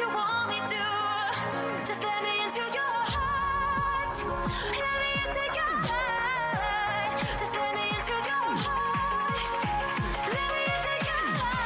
you want me to. Just let me into your heart. Let me into your heart. Just let me into your heart. Let me into your heart.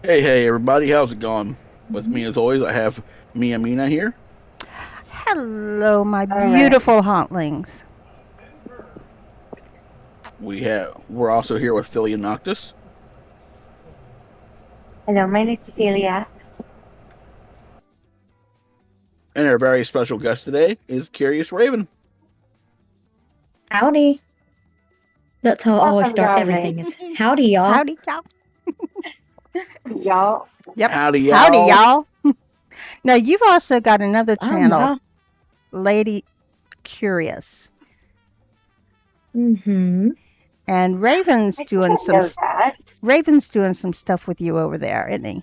Hey, everybody, how's it going? With me, as always, I have Mina here. Hello, my beautiful hauntlings. We're also here with Filia Noctis. Hello, my name's Filia. And our very special guest today is Curious Raven. Howdy. That's how I always start everything is howdy, y'all. Howdy, y'all. Y'all. Yep. Howdy, y'all. Howdy, y'all. Now, you've also got another channel, Lady Curious. Mm-hmm. And Raven's doing some stuff with you over there, isn't he?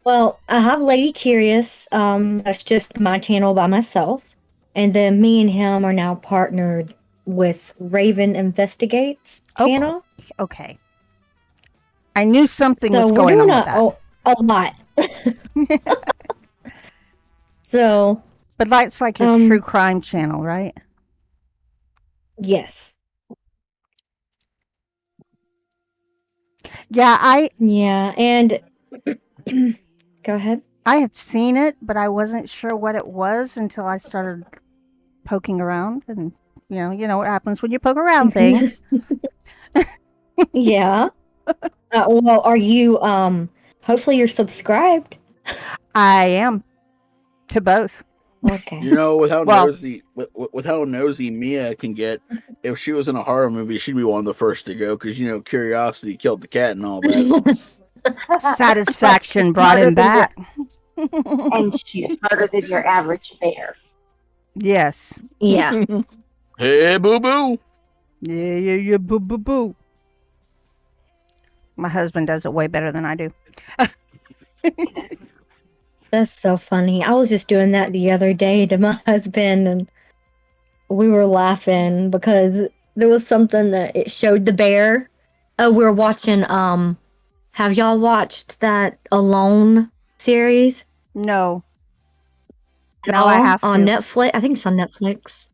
Well, I have Lady Curious. That's just my channel by myself. And then me and him are now partnered with Raven Investigates channel. Okay. I knew something was going on with that. A lot. So. But that's like your true crime channel, right? Yes. Yeah, Yeah, and go ahead. I had seen it, but I wasn't sure what it was until I started poking around, and you know what happens when you poke around things. Yeah. Well, are you hopefully you're subscribed? I am to both. Okay. You know, with how Well, nosy, with how nosy Mia can get, if she was in a horror movie, she'd be one of the first to go because curiosity killed the cat and all that. But she's satisfaction brought smarter him than back. and she's smarter than your average bear. Yes. Yeah. Hey, boo boo. Yeah, boo, boo, boo. My husband does it way better than I do. That's so funny. I was just doing that the other day to my husband, and we were laughing because there was something that it showed the bear. Oh, we were watching have y'all watched that Alone series? No. At Now I all? have On to. Netflix. I think it's on Netflix.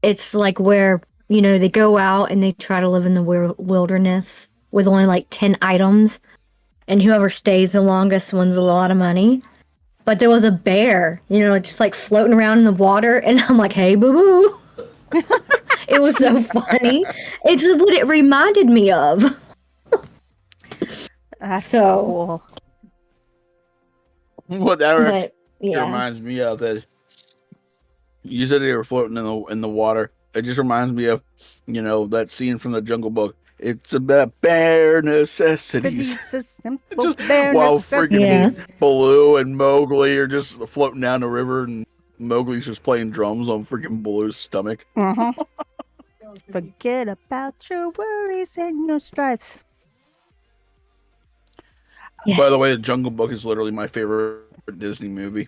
It's like where, they go out and they try to live in the wilderness with only like 10 items, and whoever stays the longest wins a lot of money. But there was a bear, just like floating around in the water, and I'm like, hey, boo boo. It was so funny. It's what it reminded me of. That's So- cool. What that But yeah. reminds me of that. You said they were floating in the water. It just reminds me of, that scene from the Jungle Book. It's about bare necessities. The simple Just bare while necessities. freaking Baloo and Mowgli are just floating down the river, and Mowgli's just playing drums on freaking Baloo's stomach. Mhm. Forget about your worries and your strifes. By the Yes. way, the Jungle Book is literally my favorite Disney movie.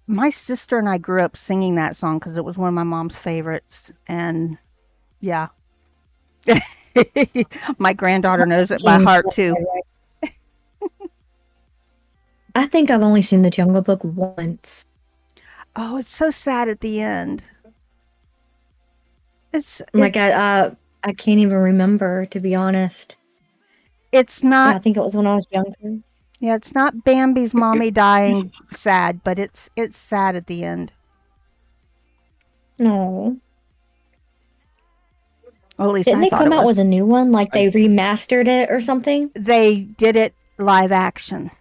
My sister and I grew up singing that song because it was one of my mom's favorites, and yeah. My granddaughter knows it by heart too. I think I've only seen the Jungle Book once. Oh, it's so sad at the end. Like I can't even remember, to be honest. It's I not. think it was when I was younger. Yeah, it's not Bambi's mommy dying sad, but it's sad at the end. No. Well, at least Didn't I they thought come it out was. with a new one? Like they remastered it or something? They did it live action.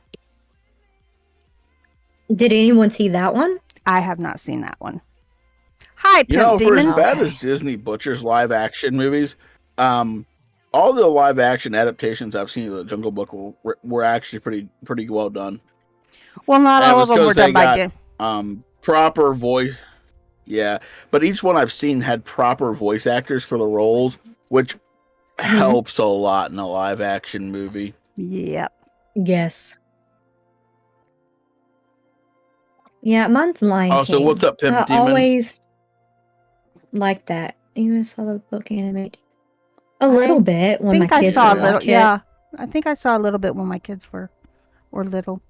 Did anyone see that one? I have not seen that one. Hi, Pimp For as Demon. bad Okay. as Disney butchers live action movies, all the live action adaptations I've seen of the Jungle Book were actually pretty well done. Well, not And it all was of them 'cause were they done by got, proper voice. Yeah, but each one I've seen had proper voice actors for the roles, which helps a lot in a live action movie. Yep. Yes. Yeah, mine's Lion Oh, so King. what's up, Pimp I Demon? always like that. You saw the book animated. A little bit I when my think I kids saw a would little. watch it. Yeah, I think I saw a little bit when my kids were little.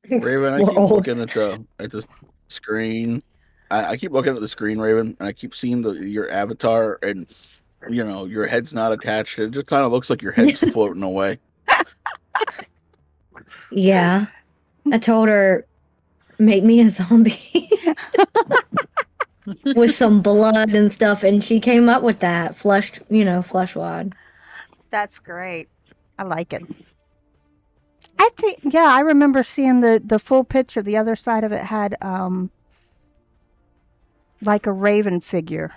Raven, I We're keep old. looking at the screen. I keep looking at the screen, Raven, and I keep seeing your avatar, and your head's not attached. It just kind of looks like your head's floating away. Yeah. I told her, make me a zombie with some blood and stuff, and she came up with that flesh wad. That's great. I like it. I think, yeah, I remember seeing the full picture. The other side of it had like a raven figure.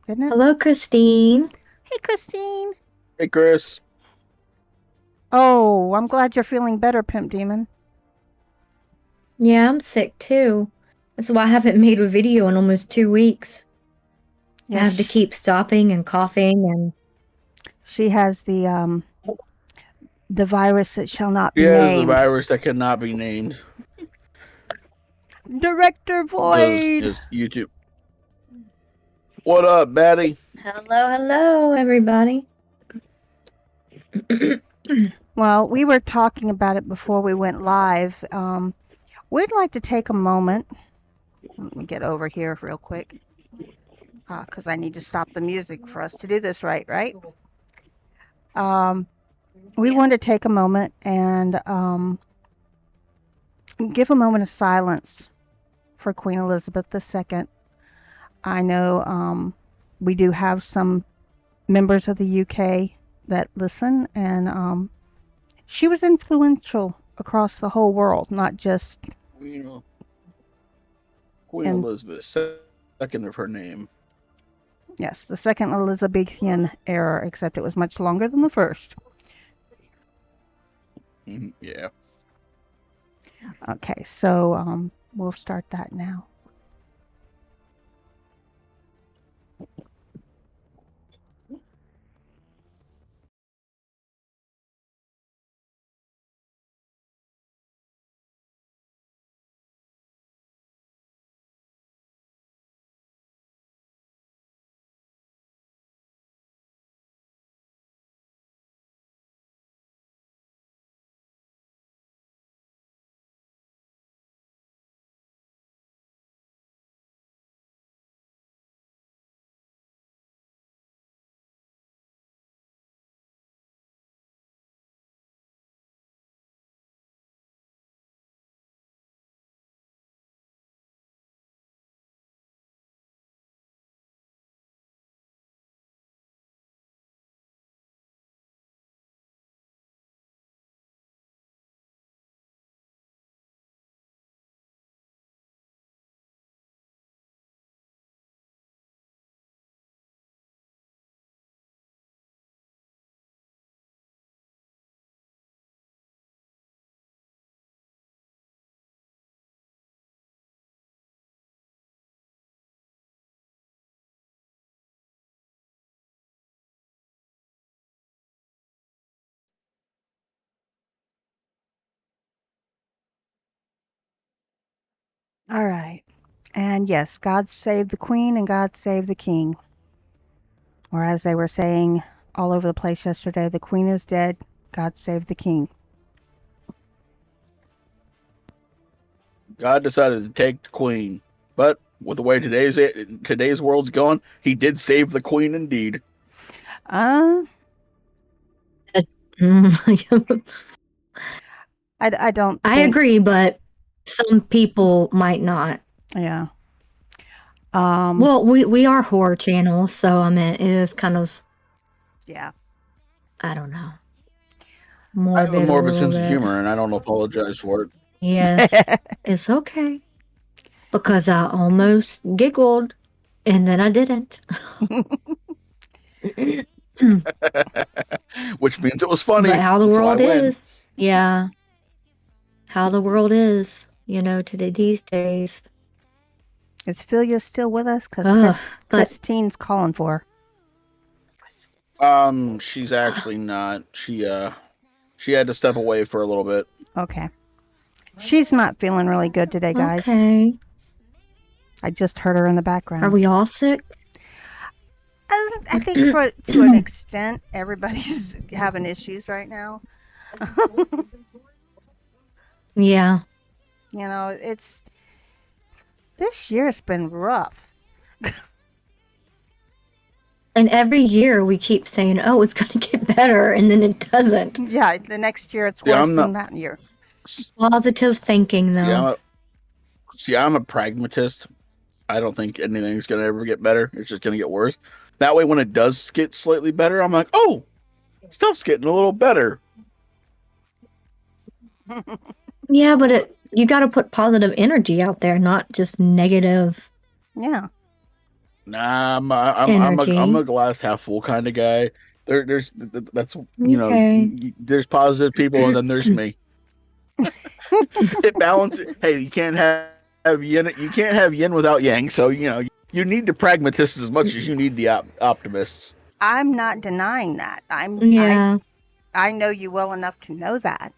Didn't it? Hello, Christine. Hey, Christine. Hey, Chris. Oh, I'm glad you're feeling better, Pimp Demon. Yeah, I'm sick too. That's why I haven't made a video in almost 2 weeks. I have to keep stopping and coughing and She has the virus that shall not be She has the named. virus that cannot be named. Director Void. Just YouTube. What up, Batty? hello, everybody. Well, we were talking about it before we went live. We'd like to take a moment. Let me get over here real quick. because I need to stop the music for us to do this right? We want to take a moment and give a moment of silence for Queen Elizabeth II. I know we do have some members of the UK that listen, and she was influential across the whole world, not just You know, Queen And- Elizabeth, second of her name. yes, the second Elizabethan era, except it was much longer than the first. Yeah. Okay, so we'll start that now. All right. And yes, God save the Queen and God save the King. Or as they were saying all over the place yesterday, the Queen is dead, God save the King. God decided to take the Queen, but with the way today's world's going, he did save the Queen indeed. Uh, Mm, I don't I think, agree, but some people might not. yeah. Well, we are horror channels, so I mean, it is kind of, Yeah. I don't know, I have a morbid a morbid little sense of bit. humor, and I don't apologize for it. Yes, it's okay. Because I almost giggled and then I didn't. Which means it was funny. But how the so I world win. is. Yeah. How the world is, today, these days. Is Filia still with us? Because Ugh, but Christine's calling for She's actually not. She had to step away for a little bit. her. Okay. She's not feeling really good today, guys. okay. I just heard her in the background. Are we all sick? I think to an extent, everybody's having issues right now. Yeah. This year's been rough. And every year we keep saying, oh, it's going to get better, and then it doesn't. Yeah, the next year it's Yeah, worse I'm than not- that year. Positive thinking, though. I'm a pragmatist. I don't think anything's gonna ever get better. It's just gonna get worse. That way, when it does get slightly better, I'm like, oh, stuff's getting a little better. Yeah, but you got to put positive energy out there, not just negative. Yeah. Nah, I'm Energy. a glass half full kind of guy. That's Okay. there's positive people and then there's me. It balances. Hey, you can't have yin. You can't have yin without yang. So you need the pragmatists as much as you need the optimists. I'm not denying that. Yeah. I know you well enough to know that.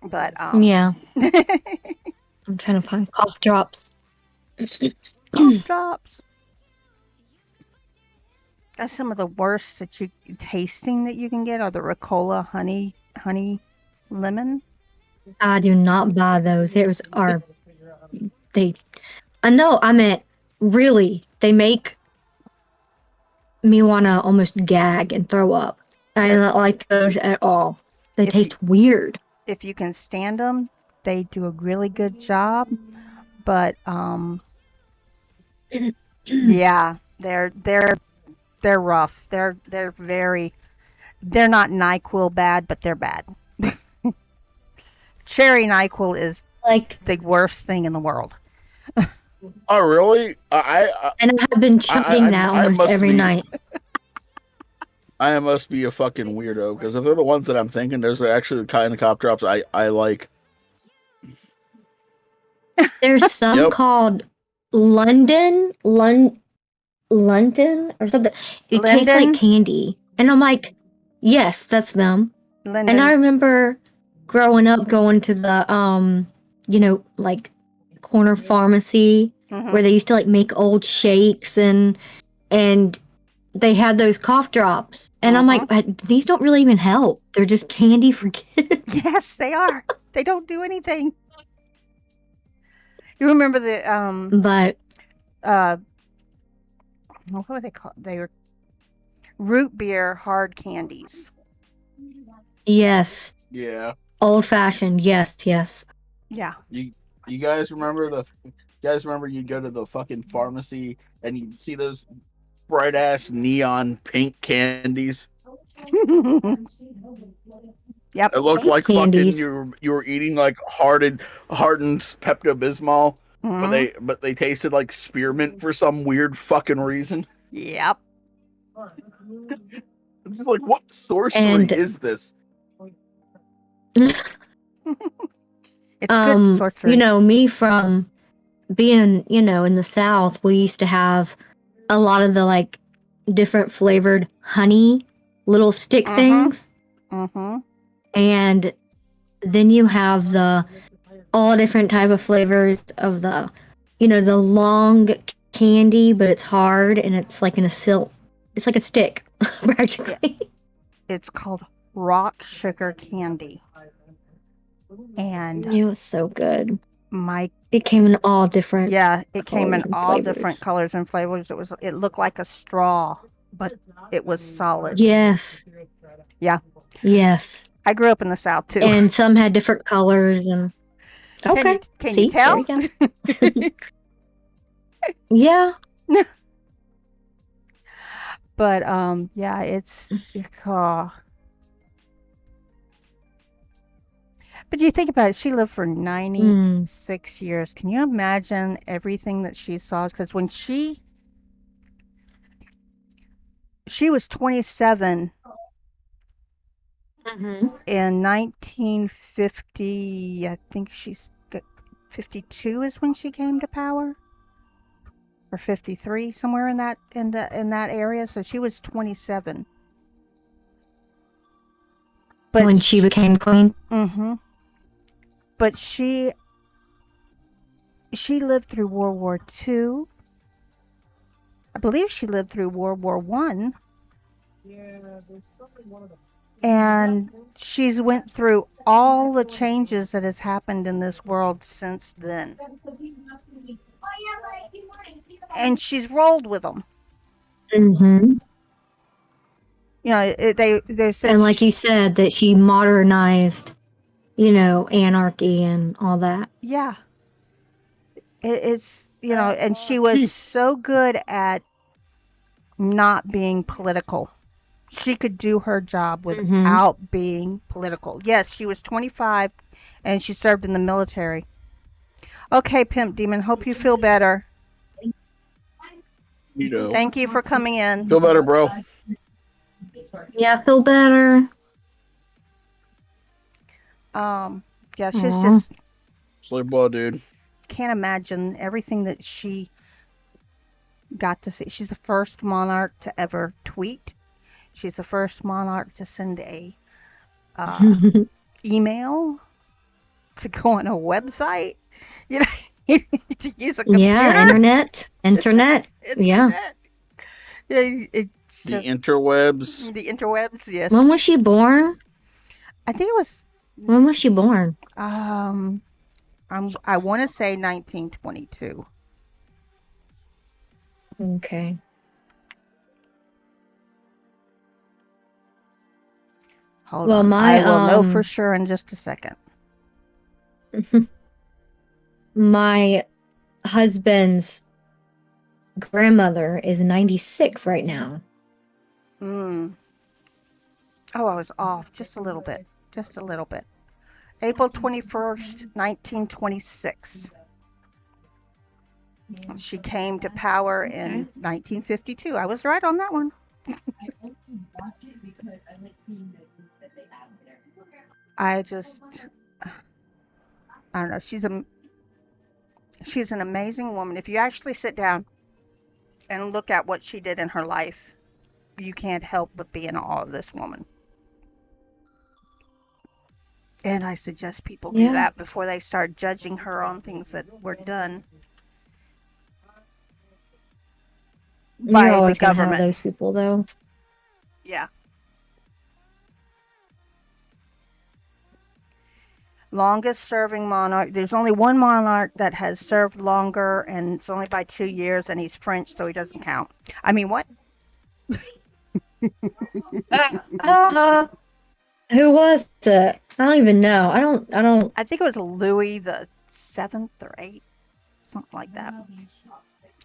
But Yeah. I'm trying to find cough drops. cough drops. That's some of the worst tasting that you can get are the Ricola honey lemon. I do not buy those. I know, I meant really they make me want to almost gag and throw up. I don't like those at all. They If taste weird. If you can stand them, they do a really good job. But yeah, they're rough. They're not NyQuil bad, but they're bad. Cherry NyQuil is Like, the worst thing in the world. Oh, really? and I have been chugging that I almost must every be- night. I must be a fucking weirdo because if they're the ones that I'm thinking, those are actually the kind of cough drops I like. There's some Yep. called London or something. It tastes Linden? like candy, and I'm like, yes, that's them. Linden. And I remember growing up going to the like corner pharmacy Mhm. where they used to like make old shakes and they had those cough drops. And I'm like, these don't really even help. They're just candy for kids. Yes, they are. They don't do anything. You remember the But what were they called? They were root beer hard candies. yes, Yeah. old fashioned. Yes. Yeah. You guys remember you go to the fucking pharmacy and you see those bright ass neon pink candies? Yep. It looked Pink like candies. fucking you were eating like hardened Pepto-Bismol, Mhm. but they tasted like spearmint for some weird fucking reason. Yep. I'm just like, what sorcery And- is this? It's good sorcery. You know, me from being, in the South, we used to have a lot of the like different flavored honey little stick Mhm. things. Mm-hmm. And then you have all different type of flavors of the long candy, but it's hard and it's like it's like a stick practically. It's called rock sugar candy. And It was so good. my It came in all different. it came in colors and all flavors. different colors and flavors. It looked like a straw, but it was solid. Yes. Yeah. Yes. I grew up in the South too. And some had different colors and okay. Can See, you tell? there you go. Yeah. But yeah, it's But you think about it, she lived for 96 years. Can you imagine everything that she saw? Because when she was 27 in 1950, I think 52 is when she came to power, or 53, somewhere in that area. So she was 27. But When she became queen. Mm-hmm. But she lived through World War II. I believe she lived through World War I. And she's went through all the changes that has happened in this world since then. And she's rolled with them. Mm-hmm. You know, they said And like you said, that she modernized, anarchy and all that. Yeah. It's, and she was so good at not being political. She could do her job without being political. Yes, she was 25 and she served in the military. Okay, Pimp Demon, hope you feel better. Thank you for coming in. Feel better, bro. Yeah, I feel better. Yeah, she's Aw. just Sleep well, dude. can't imagine everything that she got to see. She's the first monarch to ever tweet. She's the first monarch to send a email, to go on a website, to use a computer. Yeah, internet. Internet. Yeah. The It's just interwebs. the interwebs. Yes. When was she born? I think it was. When was she born? I want to say 1922. Okay. Hold Well, on. my I will know for sure in just a second. my husband's grandmother is 96 right now. Mm. Oh, I was off just a little bit. Just a little bit. April 21st, 1926. She came to power in 1952. I was right on that one. I don't know. She's an amazing woman. If you actually sit down and look at what she did in her life, you can't help but be in awe of this woman. And I suggest people do Yeah. that before they start judging her on things that were done You're by the always gonna have government. those people, though. Yeah. Longest serving monarch. There's only one monarch that has served longer, and it's only by 2 years, and he's French, so he doesn't count. I mean, what? Who was it? I don't even know. I don't. I think it was Louis the 7th or 8th, something like that.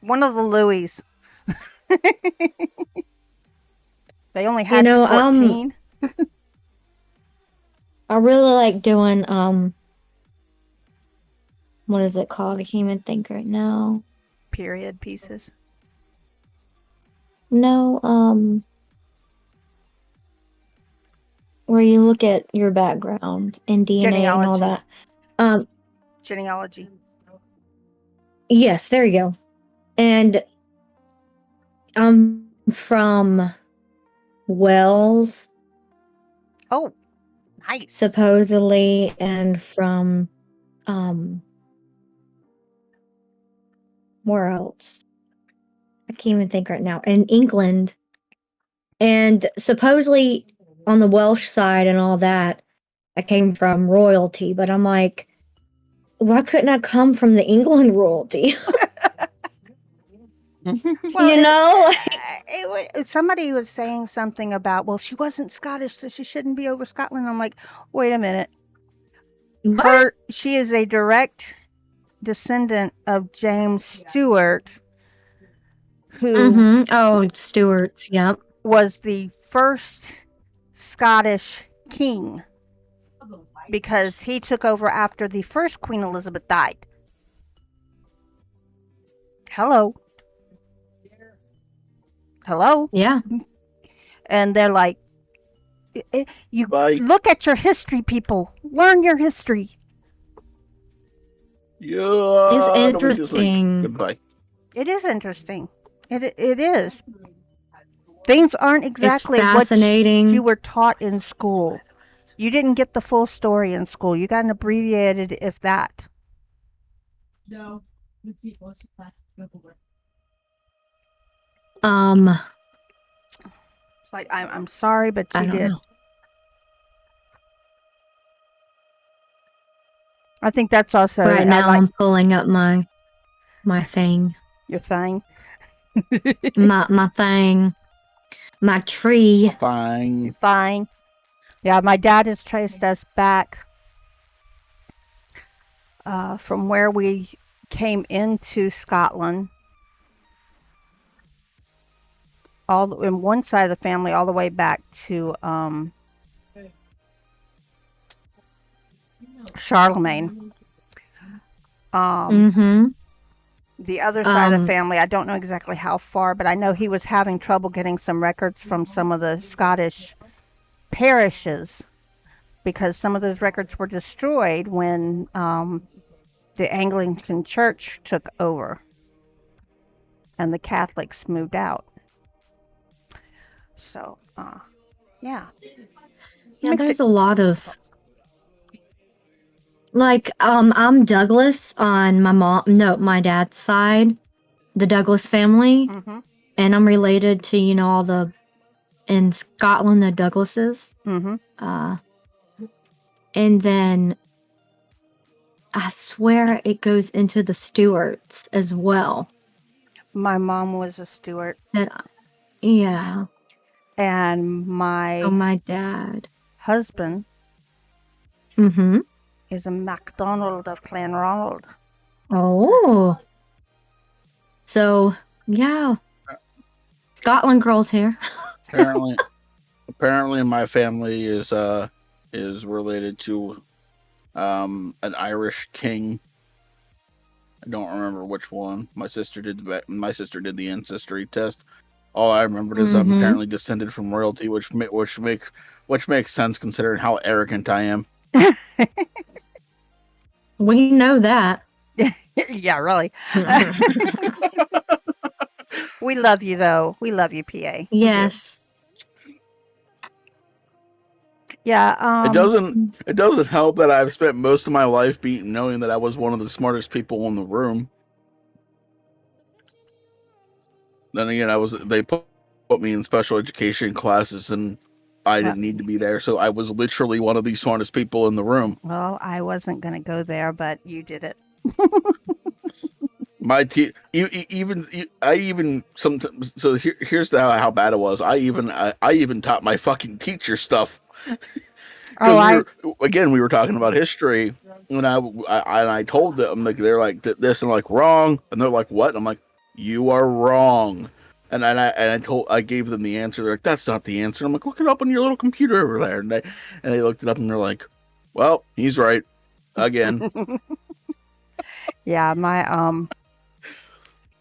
One of the Louis. They only had 14. I really like doing what is it called? I can't even think right now. Period pieces. No, where you look at your background and DNA and all Genealogy. that. Genealogy. Yes, there you go. And I'm from Wales, Oh, nice. supposedly, and from where else? I can't even think right now. In England. And supposedly on the Welsh side and all that, I came from royalty, but I'm like, why couldn't I come from the England royalty? Well, somebody was saying something about, well, she wasn't Scottish, so she shouldn't be over Scotland. I'm like, wait a minute. She is a direct descendant of James Stewart, who Oh, Stuarts, yep. was the first Scottish king, because he took over after the first Queen Elizabeth died. Hello. Yeah. And they're like, you Bye. look at your history, people. Learn your history. Yeah. It's nobody just, interesting. goodbye. It is interesting. It is. Things aren't exactly It's what fascinating. you were taught in school. You didn't get the full story in school. You got an abbreviated, if that. It's like, I'm sorry, but I you don't did. know. I think that's also Right now I'm pulling up my thing. Your thing. my thing. My tree. Fine. Fine. Yeah, my dad has traced us back from where we came into Scotland, in one side of the family, all the way back to Charlemagne. The other side of the family, I don't know exactly how far, but I know he was having trouble getting some records from some of the Scottish parishes, because some of those records were destroyed when the Anglican Church took over and the Catholics moved out. So, yeah. Yeah, there's a lot of like I'm Douglas on my dad's side, the Douglas family, and I'm related to all the in Scotland the Douglases. And then I swear it goes into the Stuarts as well. My mom was a steward, Yeah. and Oh, my my dad. husband Mm-hmm. is a MacDonald of Clanronald. Oh. So, yeah. Scotland girls here. Apparently, my family is related to an Irish king. I don't remember which one. My sister did the ancestry test. All I remembered is I'm Mhm. apparently descended from royalty, which makes sense considering how arrogant I am. We know that. Yeah, really. We love you, though. We love you, PA. We do. Yes. Yeah. It doesn't help that I've spent most of my life knowing that I was one of the smartest people in the room. Then again, they put me in special education classes, and I didn't need to be there, so I was literally one of the smartest people in the room. Well, I wasn't gonna go there, but you did it. My I even sometimes. So here's how bad it was. I even taught my fucking teacher stuff. Because we were talking about history, and I told them, like, they're like this, and I'm like, wrong, and they're like, what? And I'm like, you are wrong. And I gave them the answer. They're like, that's not the answer. I'm like, look it up on your little computer over there. And they looked it up, and they're like, well, he's right again. Yeah,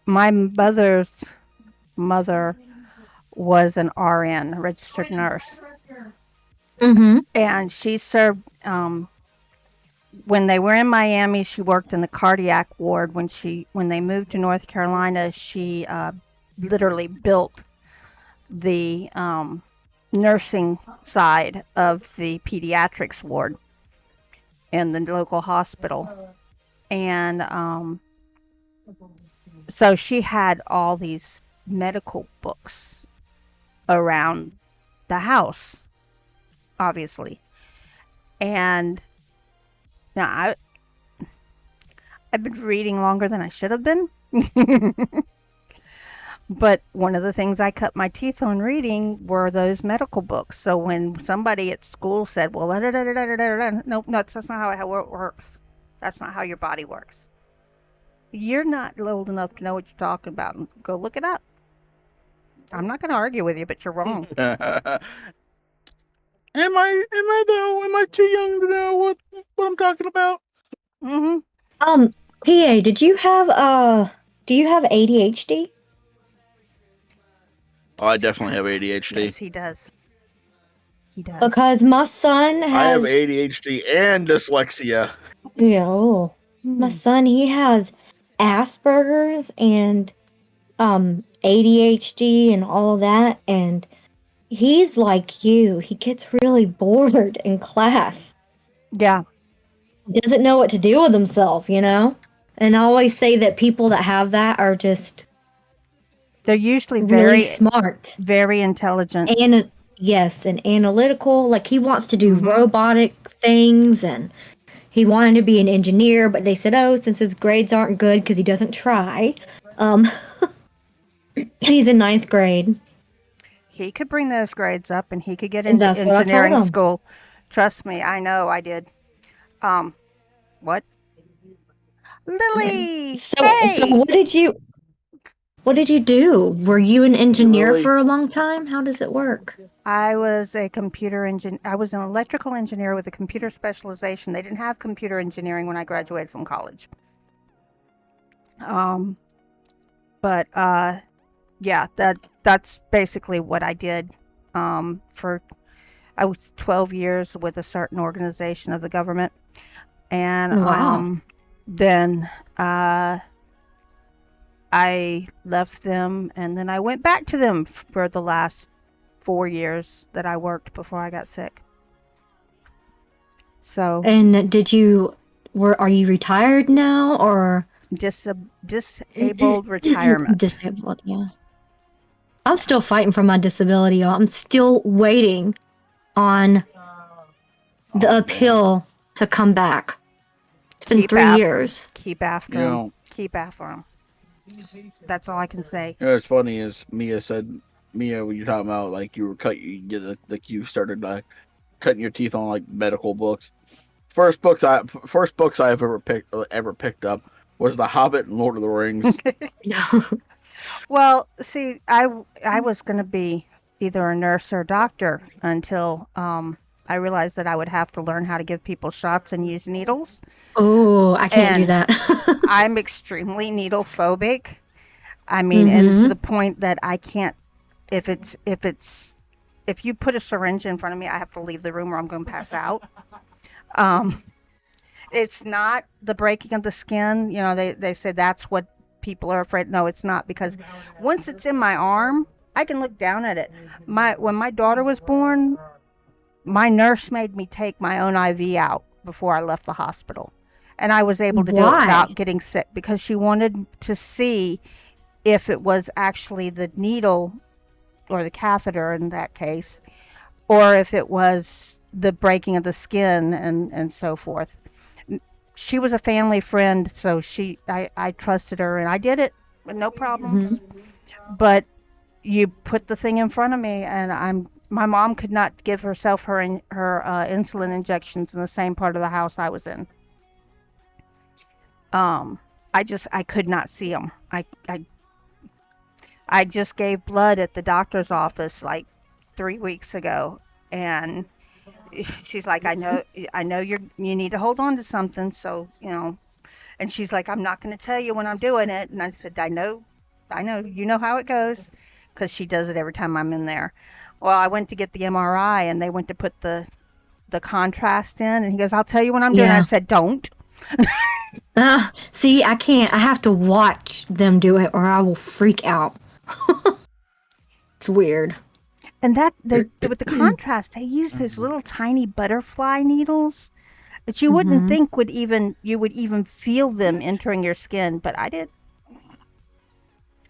my mother's mother was an RN, registered nurse, Mm-hmm. and she served. When they were in Miami, she worked in the cardiac ward. When they moved to North Carolina, she literally built the nursing side of the pediatrics ward in the local hospital, and so she had all these medical books around the house, obviously. And now I've been reading longer than I should have been. But one of the things I cut my teeth on reading were those medical books. So when somebody at school said, well, nope, that's not how it works. That's not how your body works. You're not old enough to know what you're talking about. Go look it up. I'm not going to argue with you, but you're wrong. Am I though? Am I too young to know what I'm talking about? Mm-hmm. PA, do you have ADHD? Oh, I definitely have ADHD. Yes, he does. He does. Because my son has. I have ADHD and dyslexia. Yeah, oh. My son, he has Asperger's and ADHD and all of that, and he's like you. He gets really bored in class. Yeah. Doesn't know what to do with himself, you know? And I always say that people that have that are just they're usually really smart. Very intelligent. And yes, and analytical. Like he wants to do robotic things, and he wanted to be an engineer, but they said, oh, since his grades aren't good because he doesn't try, he's in 9th grade. He could bring those grades up, and he could get into engineering school. Trust me, I know I did. What? Lily! So what did you do? Were you an engineer for a long time? How does it work? I was a computer engineer. I was an electrical engineer with a computer specialization. They didn't have computer engineering when I graduated from college. Yeah, that's basically what I did. I was 12 years with a certain organization of the government, and then I left them, and then I went back to them for the last 4 years that I worked before I got sick. So. And are you retired now, or? Disabled retirement. Disabled, yeah. I'm still fighting for my disability, y'all. I'm still waiting on the appeal to come back. It's been 3 years. Keep after him. Keep after him. That's all I can say. You know, what's funny is Mia, when you're talking about like you were like you started cutting your teeth on like medical books. First books I've ever picked up was The Hobbit and Lord of the Rings. No. Well, see, I was going to be either a nurse or a doctor until I realized that I would have to learn how to give people shots and use needles. Oh, I can't do And that. I'm extremely needle phobic. I mean, and to the point that I can't, if you put a syringe in front of me, I have to leave the room or I'm going to pass out. It's not the breaking of the skin. You know, they say that's what people are afraid. No, it's not, because once it's in my arm, I can look down at it. When my daughter was born, my nurse made me take my own IV out before I left the hospital. And I was able to do it Why? without getting sick because she wanted to see if it was actually the needle or the catheter in that case, or if it was the breaking of the skin and so forth. She was a family friend, so I trusted her and I did it with no problems. But you put the thing in front of me, and my mom could not give herself her insulin injections in the same part of the house I was in. I could not see them. I just gave blood at the doctor's office like 3 weeks ago, and she's like, I know you need to hold on to something, so and she's like, I'm not going to tell you when I'm doing it, and I said, I know, you know how it goes, because she does it every time I'm in there. Well, I went to get the MRI, and they went to put the contrast in, and he goes, I'll tell you when I'm doing it. I said, don't. See, I can't. I have to watch them do it, or I will freak out. It's weird. And with the contrast, they use those little tiny butterfly needles that you wouldn't think you would even feel them entering your skin, but I did.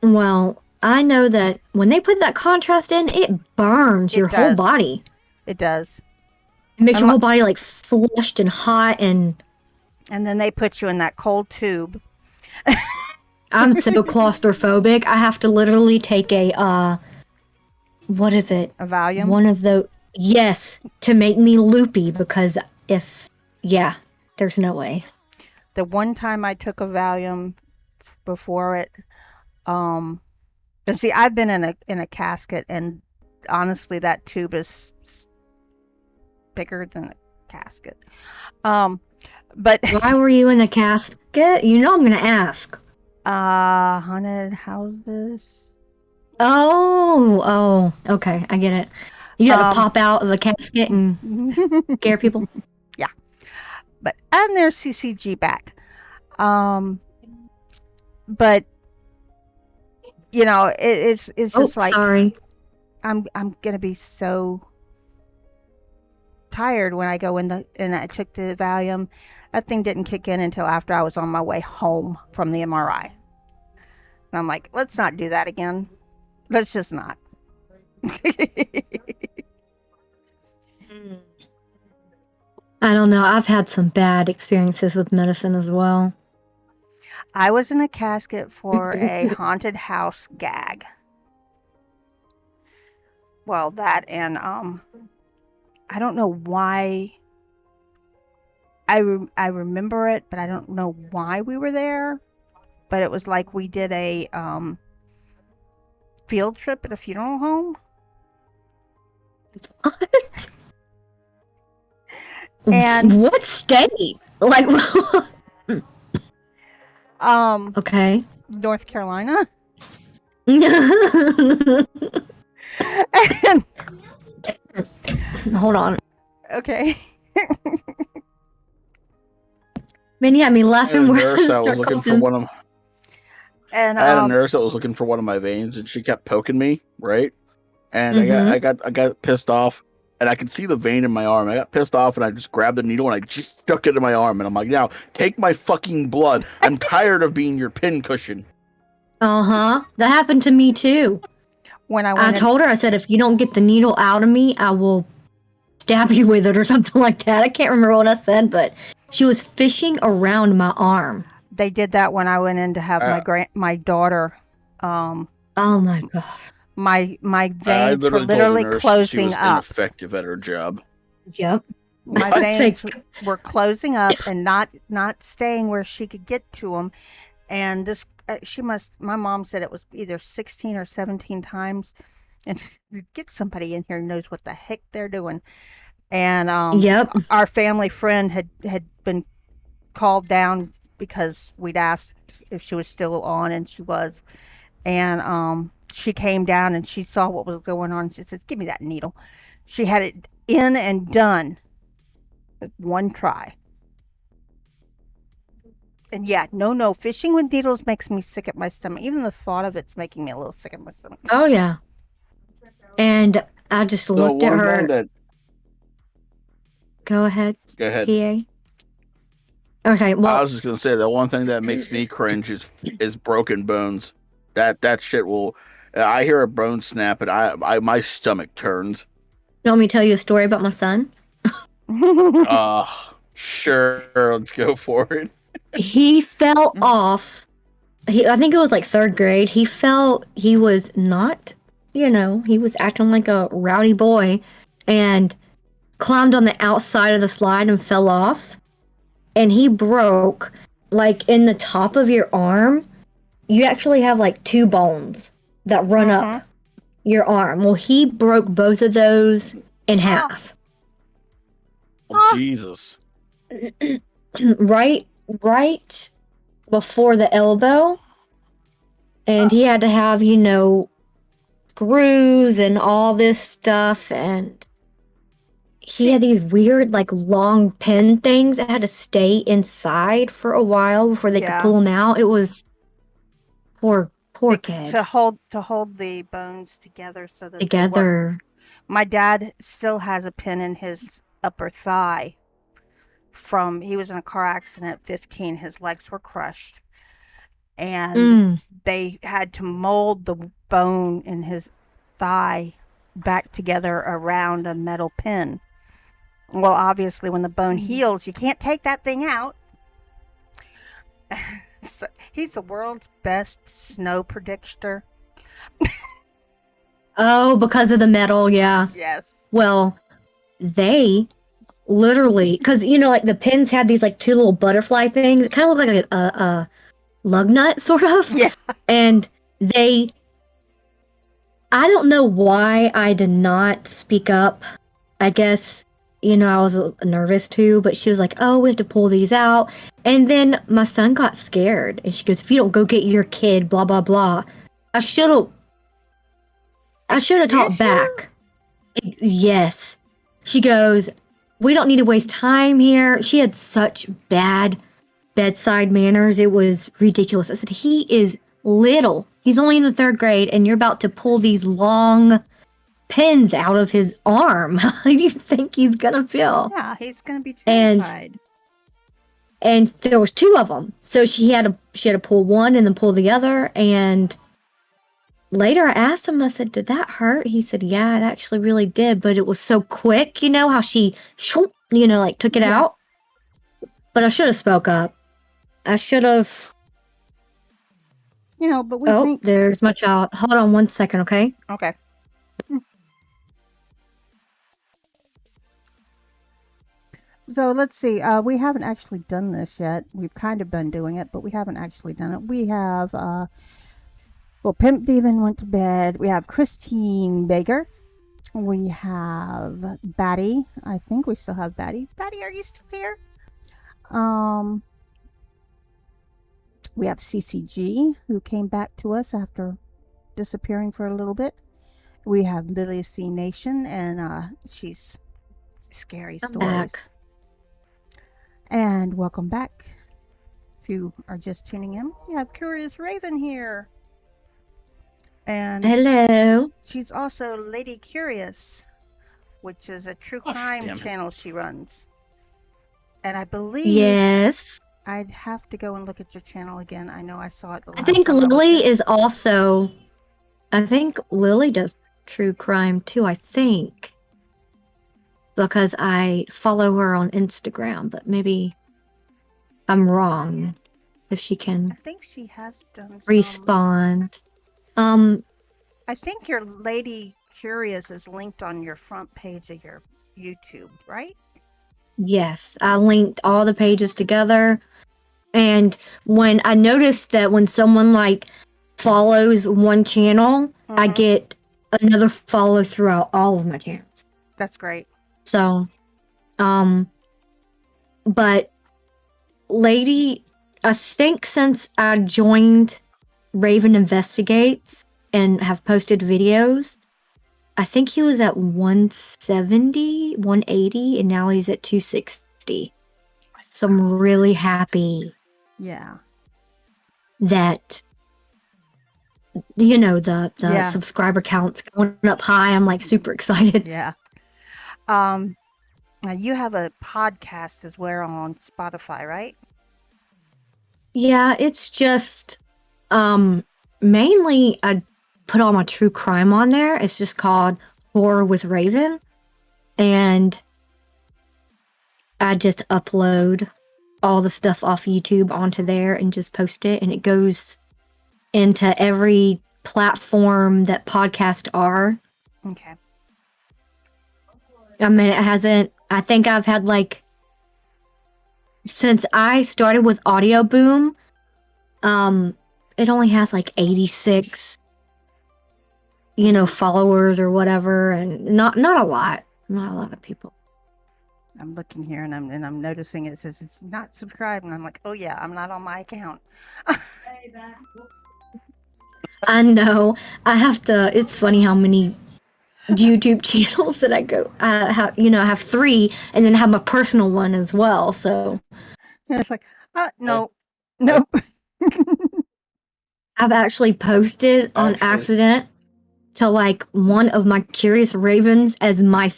Well, I know that when they put that contrast in, it burns your whole body. It does. It makes your whole body like flushed and hot, and then they put you in that cold tube. I'm so claustrophobic. I have to literally take a what is it? A Valium? One of the yes, to make me loopy, because there's no way. The one time I took a Valium before it, and see, I've been in a casket, and honestly, that tube is bigger than a casket. But why were you in a casket? You know I'm gonna ask. Haunted houses. Oh, okay, I get it. You got to pop out of the casket and scare people. Yeah, but and there's CCG back. But it's just like, sorry. I'm gonna be so tired when I go and I took the Valium. That thing didn't kick in until after I was on my way home from the MRI. And I'm like, let's not do that again. Let's just not. I don't know. I've had some bad experiences with medicine as well. I was in a casket for a haunted house gag. Well, that and I don't know why. I remember it, but I don't know why we were there. But it was like we did a field trip at a funeral home. What? And what state? Like, okay. North Carolina. And, hold on. Okay. Man, you had me laughing. I had a nurse that was looking for one of. And I had a nurse that was looking for one of my veins, and she kept poking me, right? And I got pissed off, and I could see the vein in my arm. I got pissed off, and I just grabbed the needle and I just stuck it in my arm, and I'm like, "Now take my fucking blood. I'm tired of being your pincushion." That happened to me too. When I told her, I said, if you don't get the needle out of me, I will stab you with it or something like that. I can't remember what I said, but she was fishing around my arm. They did that when I went in to have my daughter. Oh my god. My I veins were literally told the literally nurse she closing was up. ineffective at her job. Yep. My I'd veins say- were closing up and not staying where she could get to them. And this, my mom said it was either 16 or 17 times. And get somebody in here who knows what the heck they're doing. And Yep. our family friend had been called down because we'd asked if she was still on, and she was. And she came down and she saw what was going on. She says, "Give me that needle." She had it in and done with one try. And yeah, no, fishing with needles makes me sick at my stomach. Even the thought of it's making me a little sick at my stomach. Oh yeah. And I just So looked at one her. thing that Go ahead, go ahead. PA. Okay, I well, was just gonna say the one thing that makes me cringe is broken bones. That shit will. I hear a bone snap and I my stomach turns. you want me to tell you a story about my son? Sure, let's go for it. He fell off. I think it was like third grade. He was not, he was acting like a rowdy boy and climbed on the outside of the slide and fell off. And he broke, like in the top of your arm, you actually have like two bones that run up your arm. Well, he broke both of those in half. Oh, Jesus. right before the elbow. And he had to have, screws and all this stuff. And he had these weird, like, long pin things that had to stay inside for a while before they could pull them out. It was poor kid. To hold the bones together so that they work. Together. My dad still has a pin in his upper thigh from he was in a car accident at 15. His legs were crushed. And they had to mold the bone in his thigh back together around a metal pin. Well, obviously, when the bone heals, you can't take that thing out. So, he's the world's best snow predictor. Oh, because of the metal, yeah. Yes. Well, they literally, because, like the pins had these, like, two little butterfly things. It kind of looked like a lug nut, sort of. Yeah. And I don't know why I did not speak up. I guess, I was nervous too, but she was like, "Oh, we have to pull these out." And then my son got scared and she goes, "If you don't go get your kid, blah, blah, blah." I should have talked back. Yes. She goes, "We don't need to waste time here." She had such bad bedside manners. It was ridiculous. I said, "He is little. He's only in the third grade and you're about to pull these long pins out of his arm. How do you think he's gonna feel?" Yeah, he's gonna be terrified. And there was two of them, so she had to pull one and then pull the other. And later I asked him, I said, "Did that hurt?" He said, "Yeah, it actually really did, but it was so quick, how she like took it out." But I should have spoke up. I should have. But we think. There's my child. Hold on one second, okay? Okay. So let's see. We haven't actually done this yet. We've kind of been doing it, but we haven't actually done it. We have, Pimp Devin went to bed. We have Christine Baker. We have Batty. I think we still have Batty. Batty, are you still here? We have CCG, who came back to us after disappearing for a little bit. We have Lily C Nation, and she's scary stories. Back. And welcome back. If you are just tuning in, we have Curious Raven here. And Hello. she's also Lady Curious, which is a true crime damn it. channel she runs. And I believe Yes. I'd have to go and look at your channel again. I know I saw it the I last think time was Lily here. is also. I think Lily does true crime too, I think. Because I follow her on Instagram, but maybe I'm wrong. if she I can think she has done some. respond. I think your Lady Curious is linked on your front page of your YouTube, right? Yes, I linked all the pages together. And when I noticed that when someone like follows one channel, I Mhm. get another follow throughout all of my channels. That's great. So, but Lady, I think since I joined Raven Investigates and have posted videos, I think he was at 170, 180, and now he's at 260. So I'm really happy Yeah. that the Yeah. subscriber count's going up high. I'm like super excited. Yeah. Now you have a podcast as well on Spotify, right? Yeah, it's just mainly I put all my true crime on there. It's just called Horror with Raven, and I just upload all the stuff off YouTube onto there and just post it, and it goes into every platform that podcasts are. Okay. I mean, I think I've had since I started with Audio Boom, it only has 86, followers or whatever, and not a lot of people. I'm looking here and I'm noticing it says it's not subscribed, and I'm like, oh yeah, I'm not on my account. I know. I have to. It's funny how many YouTube channels that I go. I have 3, and then have my personal one as well. So And it's like, no, nope. I've actually posted on accident to one of my Curious Ravens as my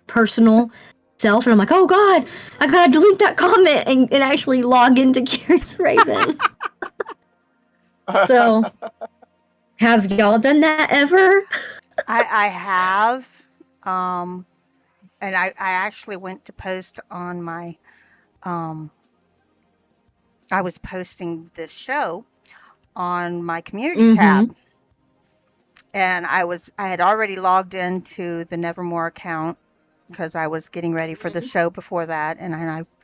personal self, and I'm like, oh god, I gotta delete that comment and actually log into Curious Raven. So, have y'all done that ever? I have, and I actually went to post on my, I was posting this show on my community tab, and I had already logged into the Nevermore account because I was getting ready for the show before that, and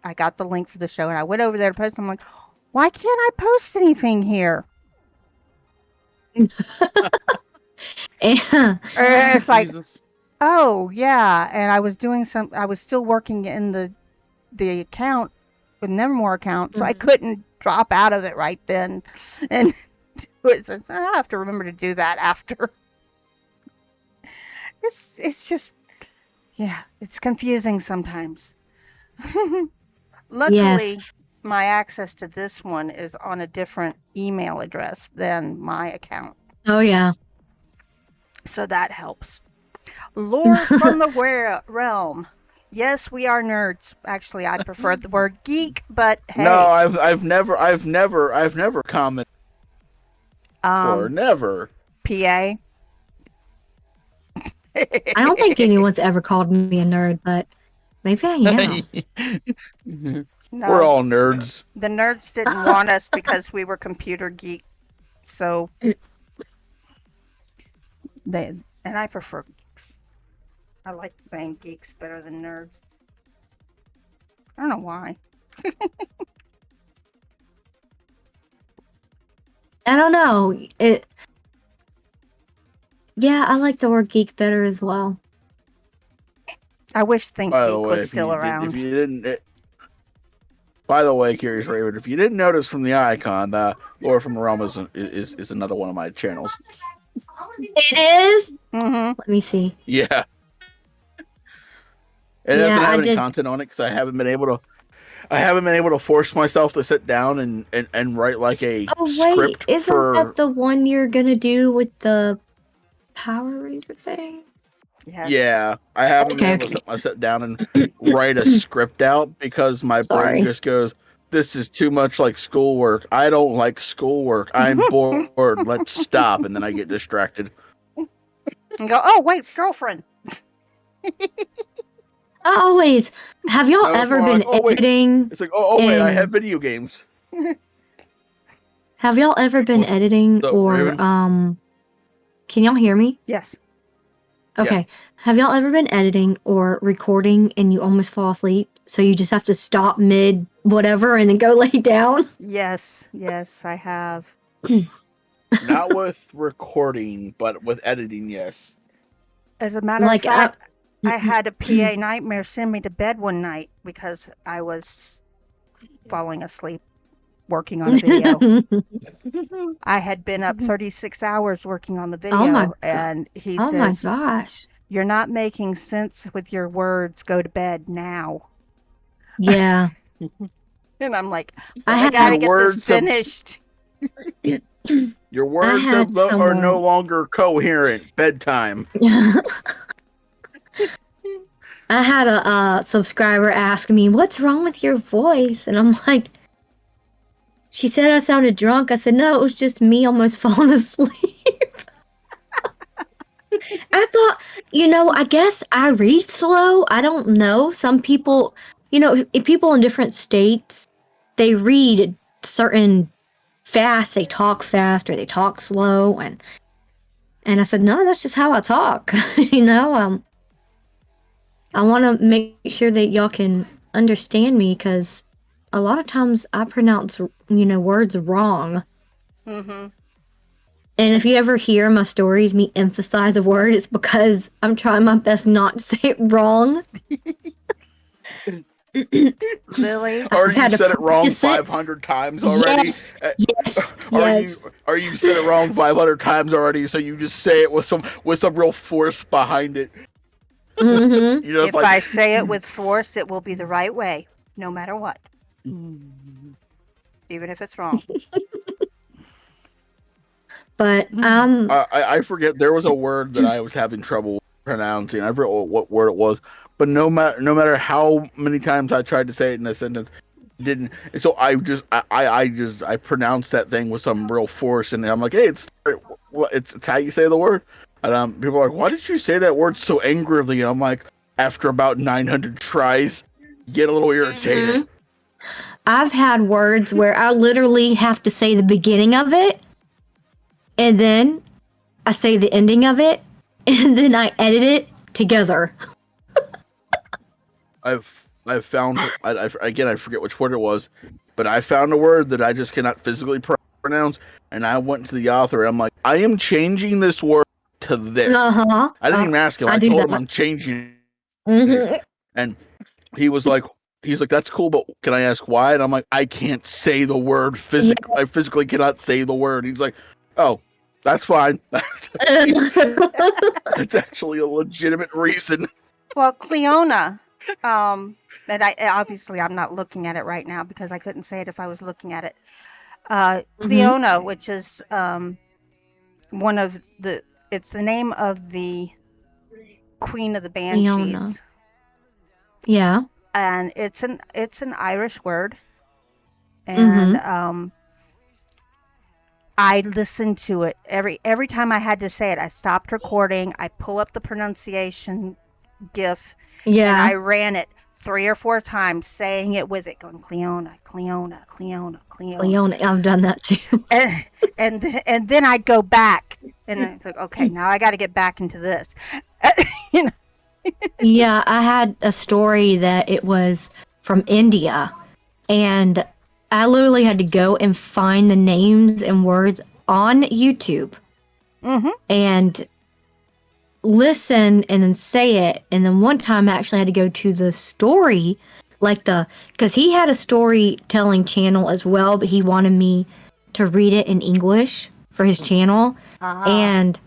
I got the link for the show, and I went over there to post. I'm like, why can't I post anything here? Yeah. It's like, Jesus. oh yeah, and I was still working in the account, the Nevermore account, so I couldn't drop out of it right then, and I have to remember to do that after. It's just, yeah, it's confusing sometimes. Luckily, Yes. my access to this one is on a different email address than my account, Oh yeah. so that helps. Lore from the realm. Yes, we are nerds. Actually, I prefer the word geek, but hey. No, I've never commented for never. PA. I don't think anyone's ever called me a nerd, but maybe I am. No, We're all nerds. the nerds didn't want us because we were computer geek, so and I prefer geeks. I like saying geeks better than nerds. I don't know why. I don't know. Yeah, I like the word geek better as well. I wish Think By the Geek way, was still around. if you didn't, by the way, Curious Raven, if you didn't notice from the icon, Lore from the Realm is another one of my channels. It is. Mm-hmm. Let me see. Yeah. It doesn't have any content on it because I haven't been able to force myself to sit down and write a script. Isn't that the one you're gonna do with the Power Ranger thing? Yes. Yeah, I haven't been able to sit down and write a script out because my brain just goes, this is too much like schoolwork. I don't like schoolwork. I'm bored. Let's stop. And then I get distracted. And go, oh, wait, girlfriend. Always. Have y'all ever been editing? It's like, wait, I have video games. Have y'all ever been What's editing up, or Raven? can y'all hear me? Yes. Okay. Have y'all ever been editing or recording and you almost fall asleep? So you just have to stop mid whatever and then go lay down? Yes. Yes, I have. Not with recording, but with editing, yes. As a matter of Like, fact, I had a PA nightmare send me to bed one night because I was falling asleep working on a video. I had been up 36 hours working on the Oh my video, and he oh my says, gosh. "You're not making sense with your words. Go to bed now." Yeah. And I'm like, I "I had gotta Your get this words have- finished." Your words had are no someone- longer coherent. Bedtime. I had a subscriber ask me, "What's wrong with your voice?" And I'm like, she said I sounded drunk. I said, no, it was just me almost falling asleep. I thought, I guess I read slow. I don't know. Some people, if people in different states, they read certain fast, they talk fast or they talk slow. And I said, no, that's just how I talk. I want to make sure that y'all can understand me because a lot of times I pronounce, words wrong. Mm-hmm. And if you ever hear my stories, me emphasize a word, it's because I'm trying my best not to say it wrong. Lily, Or had you to said it wrong practice it. 500 times already. Yes, Or yes. you said it wrong 500 times already, so you just say it with some real force behind it. Mm-hmm. It's if I say it with force, it will be the right way, no matter what, even if it's wrong. But I forget, there was a word that I was having trouble pronouncing. I forget what word it was, but no matter how many times I tried to say it in a sentence, it didn't. And so I pronounced that thing with some real force, and I'm like, hey, it's how you say the word. And people are like, why did you say that word so angrily? And I'm like, after about 900 tries, you get a little irritated. Mhm. I've had words where I literally have to say the beginning of it, and then I say the ending of it, and then I edit it together. I've found again, I forget which word it was, but I found a word that I just cannot physically pronounce, and I went to the author. And I'm like, I am changing this word to this. Uh-huh. I didn't even ask him. I do told that. him I'm changing it, Mhm. and he's like, that's cool, but can I ask why? And I'm like, I can't say the word physically. I physically cannot say the word. He's like, oh, that's fine. That's actually a legitimate reason. Well, Cleona, and I'm not looking at it right now because I couldn't say it if I was looking at it. Cleona, which is it's the name of the Queen of the Banshees, Fiona. Yeah. and it's an Irish word, and I listened to it every time I had to say it. I stopped recording. I pull up the pronunciation GIF, and I Yeah. ran it 3 or 4 times, saying it with it, going Cleona, Cleona, Cleona, Cleona. Leona, I've done that too. And then I'd go back, and then it's like, okay, now I got to get back into this. You know? Yeah, I had a story that it was from India, and I literally had to go and find the names and words on YouTube Mm-hmm. and listen and then say it. And then one time I actually had to go to the story, because he had a storytelling channel as well, but he wanted me to read it in English for his channel. And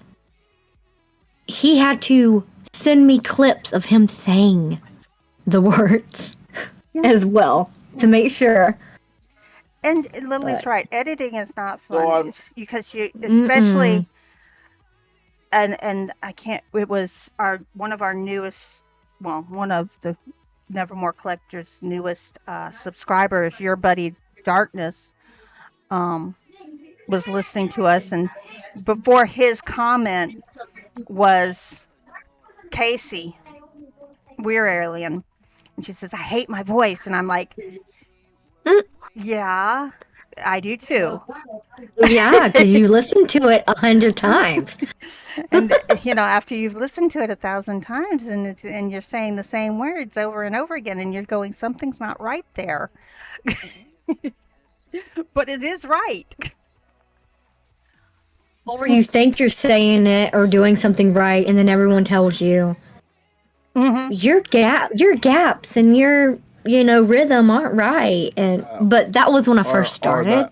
he had to send me clips of him saying the words as well to make sure. And Lily's right. Editing is not So fun because you, especially, and I can't. It was one of the Nevermore Collector's newest subscribers, your buddy Darkness, was listening to us, and before his comment was Casey, We're Alien, and she says, "I hate my voice," and I'm like, yeah. I do too. Yeah, because you listened to it 100 times. And after you've listened to it 1,000 times and you're saying the same words over and over again, and you're going, something's not right there. But it is right. Or you think you're saying it or doing something right, and then everyone tells you Hmm. your gaps and your rhythm aren't right. But that was when I first started.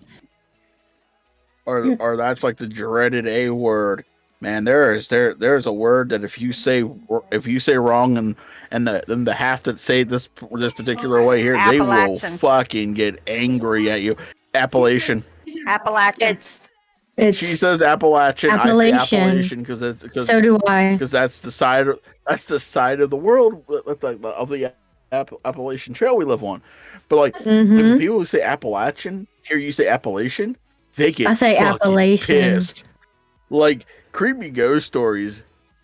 Or that's like the dreaded A word. Man, there's a word that if you say wrong and the half that say this particular way here, they will Appalachian. fucking get angry at you. Appalachian. Appalachian. It's She says Appalachian. I say Appalachian. Appalachian because So do I. because that's the side of the world of the Appalachian Trail we live on. But like if the Mhm. people who say Appalachian hear you say Appalachian, they get I say fucking Appalachian. pissed. Like creepy ghost stories.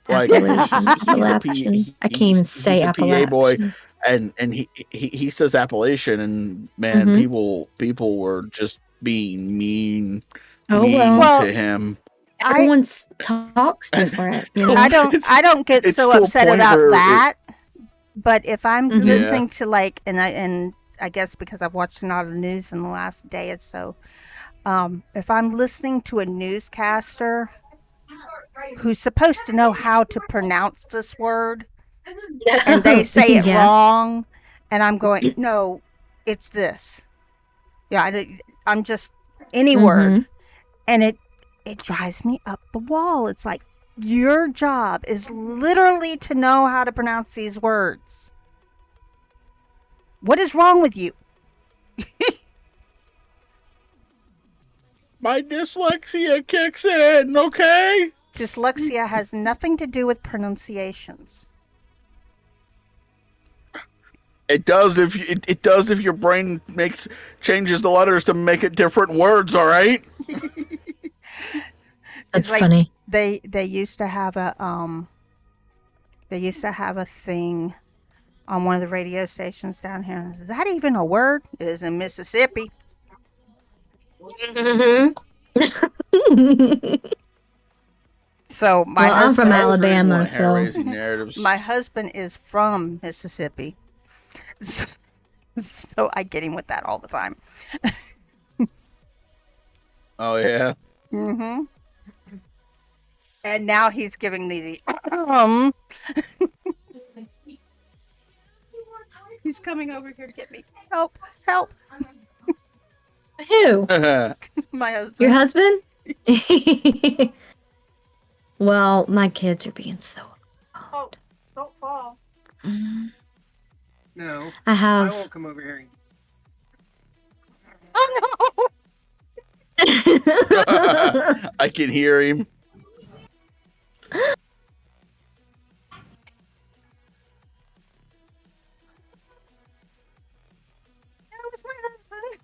Like Appalachian. he's a Appalachian. I can't even say he's a PA boy, Appalachian. and he says Appalachian, and man, Mhm. people were just being mean Oh mean well. to him. Everyone talks different. I don't get it's so to a upset point about where that. But if I'm Mhm. Yeah. listening to and I guess because I've watched a lot of news in the last day or so, if I'm listening to a newscaster who's supposed to know how to pronounce this word and they say it Yeah. wrong, and I'm going, no, it's this. Yeah, I'm just any word, Mhm. and it drives me up the wall. It's like your job is literally to know how to pronounce these words. What is wrong with you? My dyslexia kicks in, okay? Dyslexia has nothing to do with pronunciations. It does it does if your brain changes the letters to make it different words, all right? That's like funny. They used to have a thing on one of the radio stations down here. Is that even a word? It is in Mississippi. Mhm. So my Well, I'm from husband, Alabama, so Hair-raising narratives. my husband is from Mississippi, so I get him with that all the time. Oh yeah. Mm-hmm. And now he's giving me He's coming over here to get me. Help! Help! who? My husband. Your husband? Well, my kids are being so. Oh, don't fall. No, I I have. won't come over here. Oh no! I can hear him. That was my husband.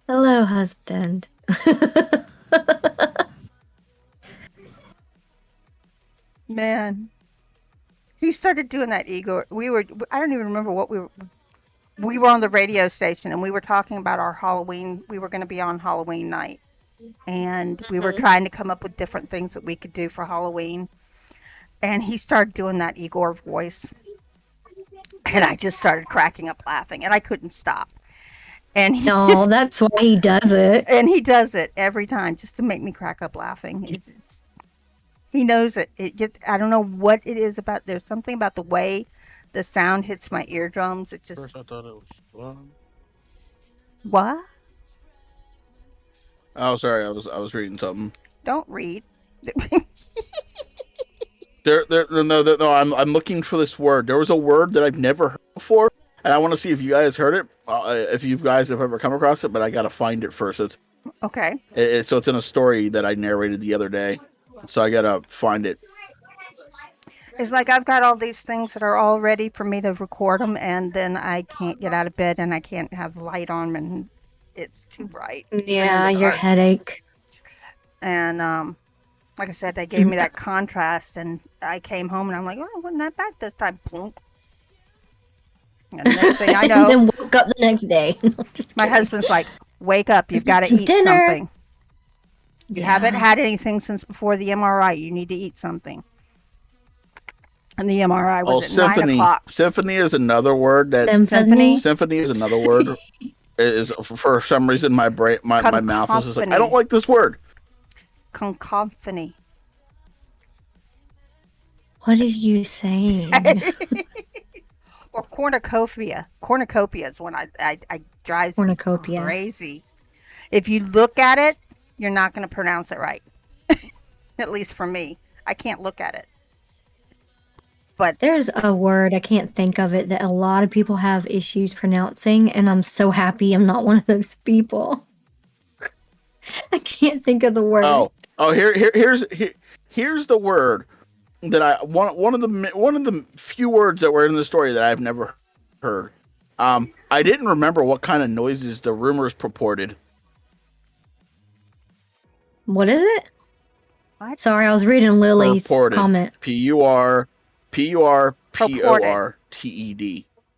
Hello, husband. Man, he started doing that ego. I don't even remember what we were on the radio station and we were talking about our Halloween. We were going to be on Halloween night and we were trying to come up with different things that we could do for Halloween. And he started doing that Igor voice. And I just started cracking up laughing and I couldn't stop. And No, that's why he does it. and he does it every time just to make me crack up laughing. He knows it. I don't know what it is about. There's something about the way the sound hits my eardrums. It just. First I thought it was fun. What? Oh, sorry, I was reading something. Don't read. No, I'm looking for this word. There was a word that I've never heard before, and I want to see if you guys heard it. If you guys have ever come across it, but I gotta find it first. Okay. So it's in a story that I narrated the other day. So I gotta find it. It's like I've got all these things that are all ready for me to record them, and then I can't get out of bed, and I can't have the light on, and it's too bright. Yeah, in the your dark. headache. And like I said, they gave me that contrast, and I came home, and I'm like, oh, it wasn't that bad this time. Plunk. And the next thing I And know, then woke up the next day. Just my kidding. husband's like, Wake up. You've got to eat Dinner. something. You haven't had anything since before the MRI. You need to eat something. And the MRI was at 9 symphony. o'clock. Symphony is another word that. Symphony. Symphony is another word. Is for some reason my brain, my mouth was just like, I don't like this word. Concophony. What are you saying? Or cornucopia. Cornucopia is when I drives me Cornucopia. crazy. If you look at it, you're not going to pronounce it right. At least for me. I can't look at it. But There's a word, I can't think of it, that a lot of people have issues pronouncing, and I'm so happy I'm not one of those people. I can't think of the word. Here's the word that one of the few words that were in the story that I've never heard. I didn't remember what kind of noises the rumors purported. What is it? What? Sorry, I was reading Lily's Purported. comment. Purported.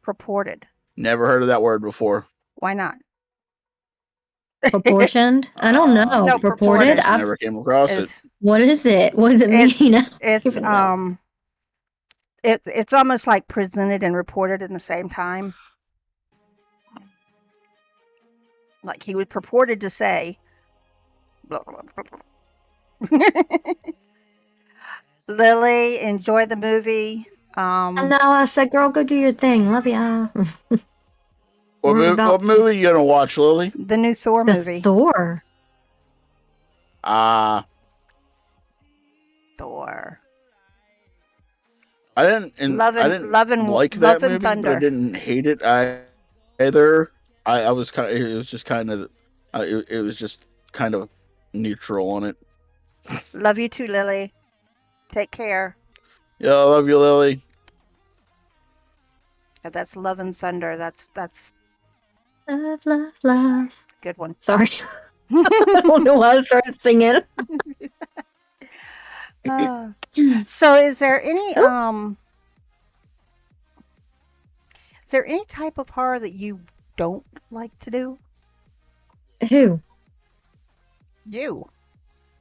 Purported. Never heard of that word before. Why not? Proportioned? I don't know. No, purported? purported. Never came across it. What is it? What does it mean? It's almost like presented and reported in the same time. Like he was purported to say. Blah, blah, blah, blah. Lily, enjoy the movie. I know, I said, girl, go do your thing. Love ya. What movie are you gonna watch, Lily? The new Thor The movie. Thor. Thor. I didn't Love and movie, Thunder. but I didn't hate it either. I was kind of. It was just kind of. It was just kind of neutral on it. Love you too, Lily. Take care. Yeah, I love you, Lily. That's Love and Thunder. That's Love, love, love. good one. Sorry. I don't know why I started singing. So is there any type of horror that you don't like to do? Who? You.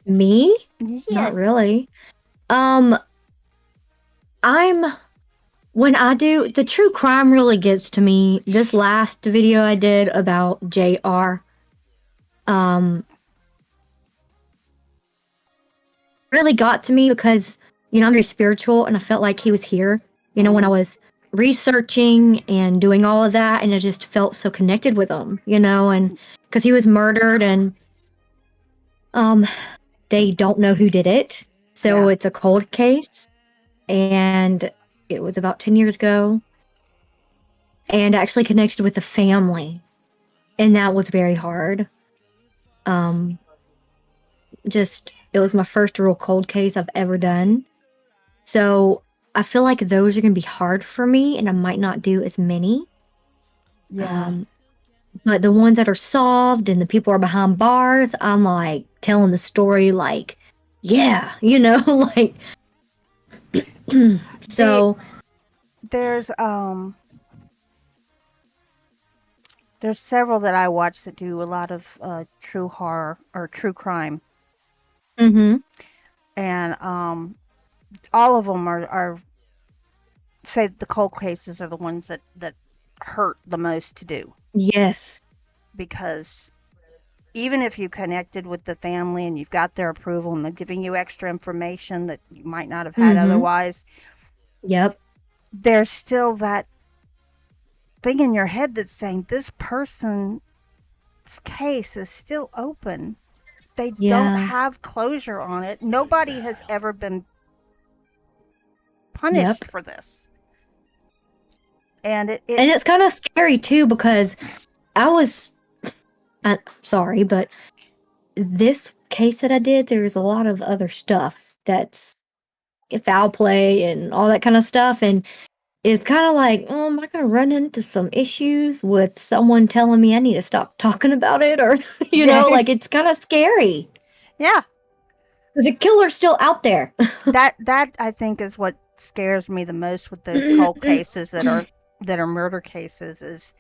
Me? Yes. Not really. When I do, the true crime really gets to me. This last video I did about JR, really got to me because, I'm very spiritual and I felt like he was here, when I was researching and doing all of that, and I just felt so connected with him, and because he was murdered and, they don't know who did it. So it's a cold case, and it was about 10 years ago, and I actually connected with the family, and that was very hard. It was my first real cold case I've ever done. So I feel like those are going to be hard for me, and I might not do as many. Yeah. But the ones that are solved and the people are behind bars, I'm like telling the story like, yeah, like. So there's several that I watch that do a lot of true horror or true crime. Mm-hmm. And all of them are say the cold cases are the ones that hurt the most to do. Yes. Because even if you connected with the family and you've got their approval and they're giving you extra information that you might not have had otherwise. Yep. There's still that thing in your head that's saying this person's case is still open. They don't have closure on it. Nobody has ever been punished for this. And it's kind of scary too, because sorry, but this case that I did, there's a lot of other stuff that's foul play and all that kind of stuff. And it's kind of like, am I going to run into some issues with someone telling me I need to stop talking about it? Or, like it's kind of scary. Yeah. The killer's still out there. that I think is what scares me the most with those cold cases that are murder cases is,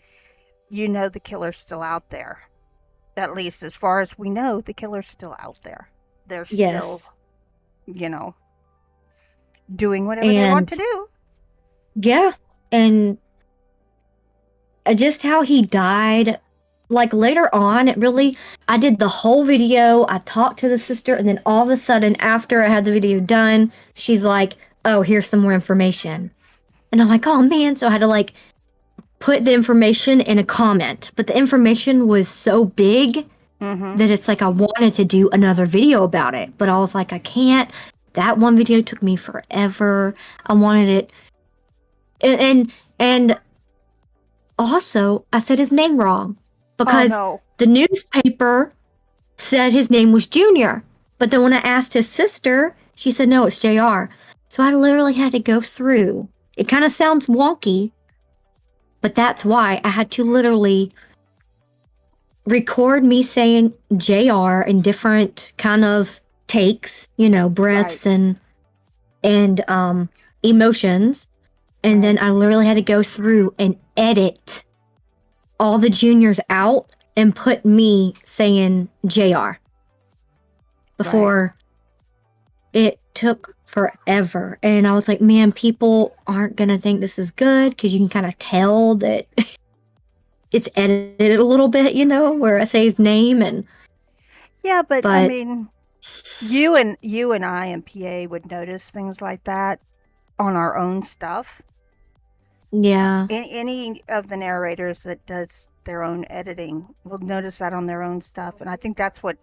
the killer's still out there. at least as far as we know, the killer's still out there. They're still, Yes. you know, doing whatever they want to And do. yeah, and just how he died, like later on, I did the whole video, I talked to the sister, and then all of a sudden, after I had the video done, she's like, oh, here's some more information. And I'm like, oh man, so I had to like put the information in a comment, but the information was so big Mm-hmm. that it's like I wanted to do another video about it, but I was like, I can't. That one video took me forever. I wanted it, and also I said his name wrong because Oh, the newspaper said his name was Junior, but then when I asked his sister, she said no, it's JR. So I literally had to go through. It kind of sounds wonky, but that's why I had to literally record me saying JR in different kind of takes, breaths and emotions. And then I literally had to go through and edit all the juniors out and put me saying JR before it took forever. And I was like, man, people aren't going to think this is good because you can kind of tell that it's edited a little bit, where I say his name. And yeah, but I But- mean, you and I and PA would notice things like that on our own stuff. yeah, Any of the narrators that does their own editing will notice that on their own stuff, and I think that's what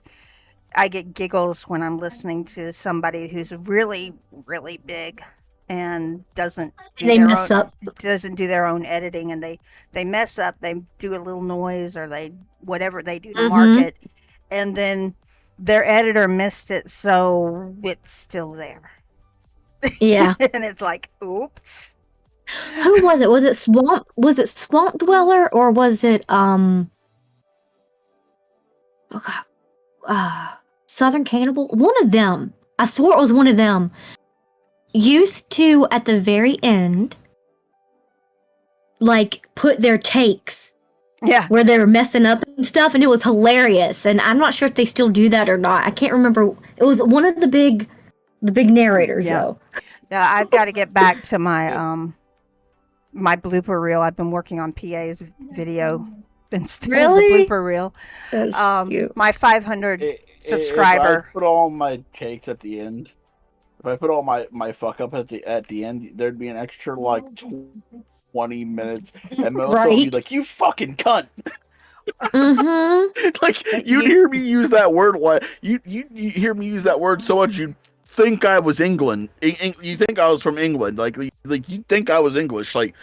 I get giggles when I'm listening to somebody who's really, really big and doesn't do they their mess own, up. doesn't do their own editing, and they mess up. They do a little noise or they whatever they do to Mhm. market, and then their editor missed it, so it's still there. Yeah. And it's like, oops. Who was it? Was it Swamp Dweller or was it oh God, Southern Cannibal? One of them. I swore it was one of them. Used to at the very end, like put their takes Yeah. where they were messing up and stuff, and it was hilarious. And I'm not sure if they still do that or not. I can't remember. It was one of the big narrators Yeah. though. Yeah, I've got to get back to my my blooper reel. I've been working on PA's video. Been still Really? the blooper reel. That's cute. My 500 If subscriber. I put all my takes at the end, if I put all my fuck up at the end, there'd be an extra like 20 minutes, and Melissa would be Right. like, "You fucking cunt!" Mm-hmm. Like you'd hear me use that word. Like you hear me use that word so much you'd think I was England. You think I was from England. Like you think I was English. Like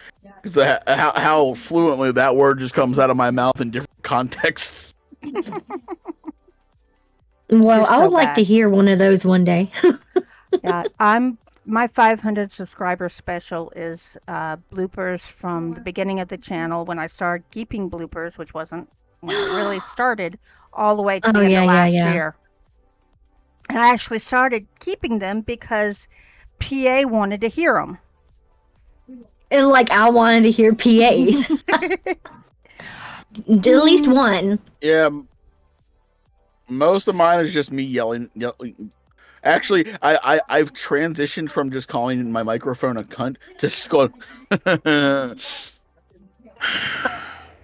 because how fluently that word just comes out of my mouth in different contexts. Well, You're I so would like to bad. hear one of those one day. Yeah, my 500 subscriber special is bloopers from the beginning of the channel when I started keeping bloopers, which wasn't when I really started, all the way to the Oh, end yeah, of yeah, last yeah. year. And I actually started keeping them because PA wanted to hear them. And like I wanted to hear PAs. At least one. Yeah, most of mine is just me yelling. Actually, I've transitioned from just calling my microphone a cunt to just going.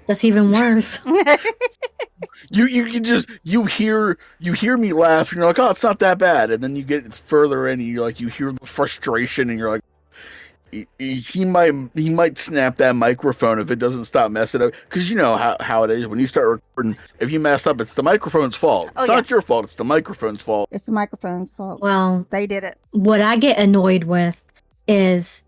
That's even worse. You can just you hear me laugh and you're like, oh, it's not that bad, and then you get further in and you hear the frustration and you're like, he might snap that microphone if it doesn't stop messing up, because you know how it is when you start recording. If you mess up, it's the microphone's fault. Oh, It's not your fault. It's the microphone's fault. It's the microphone's fault. Well, They did it. what I get annoyed with is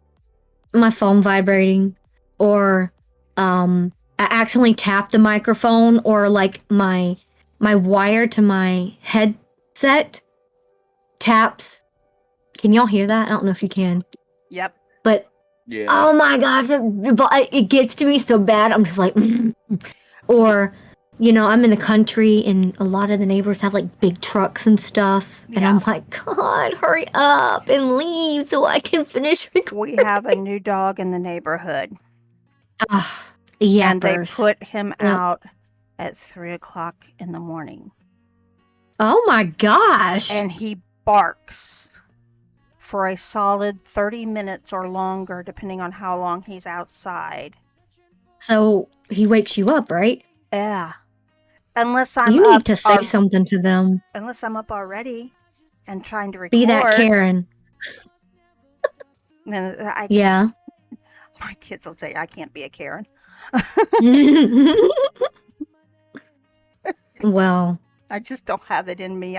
my phone vibrating, or I accidentally tap the microphone, or like my wire to my headset taps. Can y'all hear that? I don't know if you can. Yep. But Yeah. oh my gosh, it gets to me so bad. I'm just like, or, I'm in the country and a lot of the neighbors have like big trucks and stuff. And Yeah. I'm like, God, hurry up and leave so I can finish recording. We have a new dog in the neighborhood, Yappers. and they put him Yeah. out at 3 o'clock in the morning. Oh my gosh. And he barks for a solid 30 minutes or longer, depending on how long he's outside. So he wakes you up, right? Yeah. Unless I'm You up need to say something to them. Unless I'm up already and trying to record. Be that Karen. Then Yeah. My kids will say I can't be a Karen. Well, I just don't have it in me.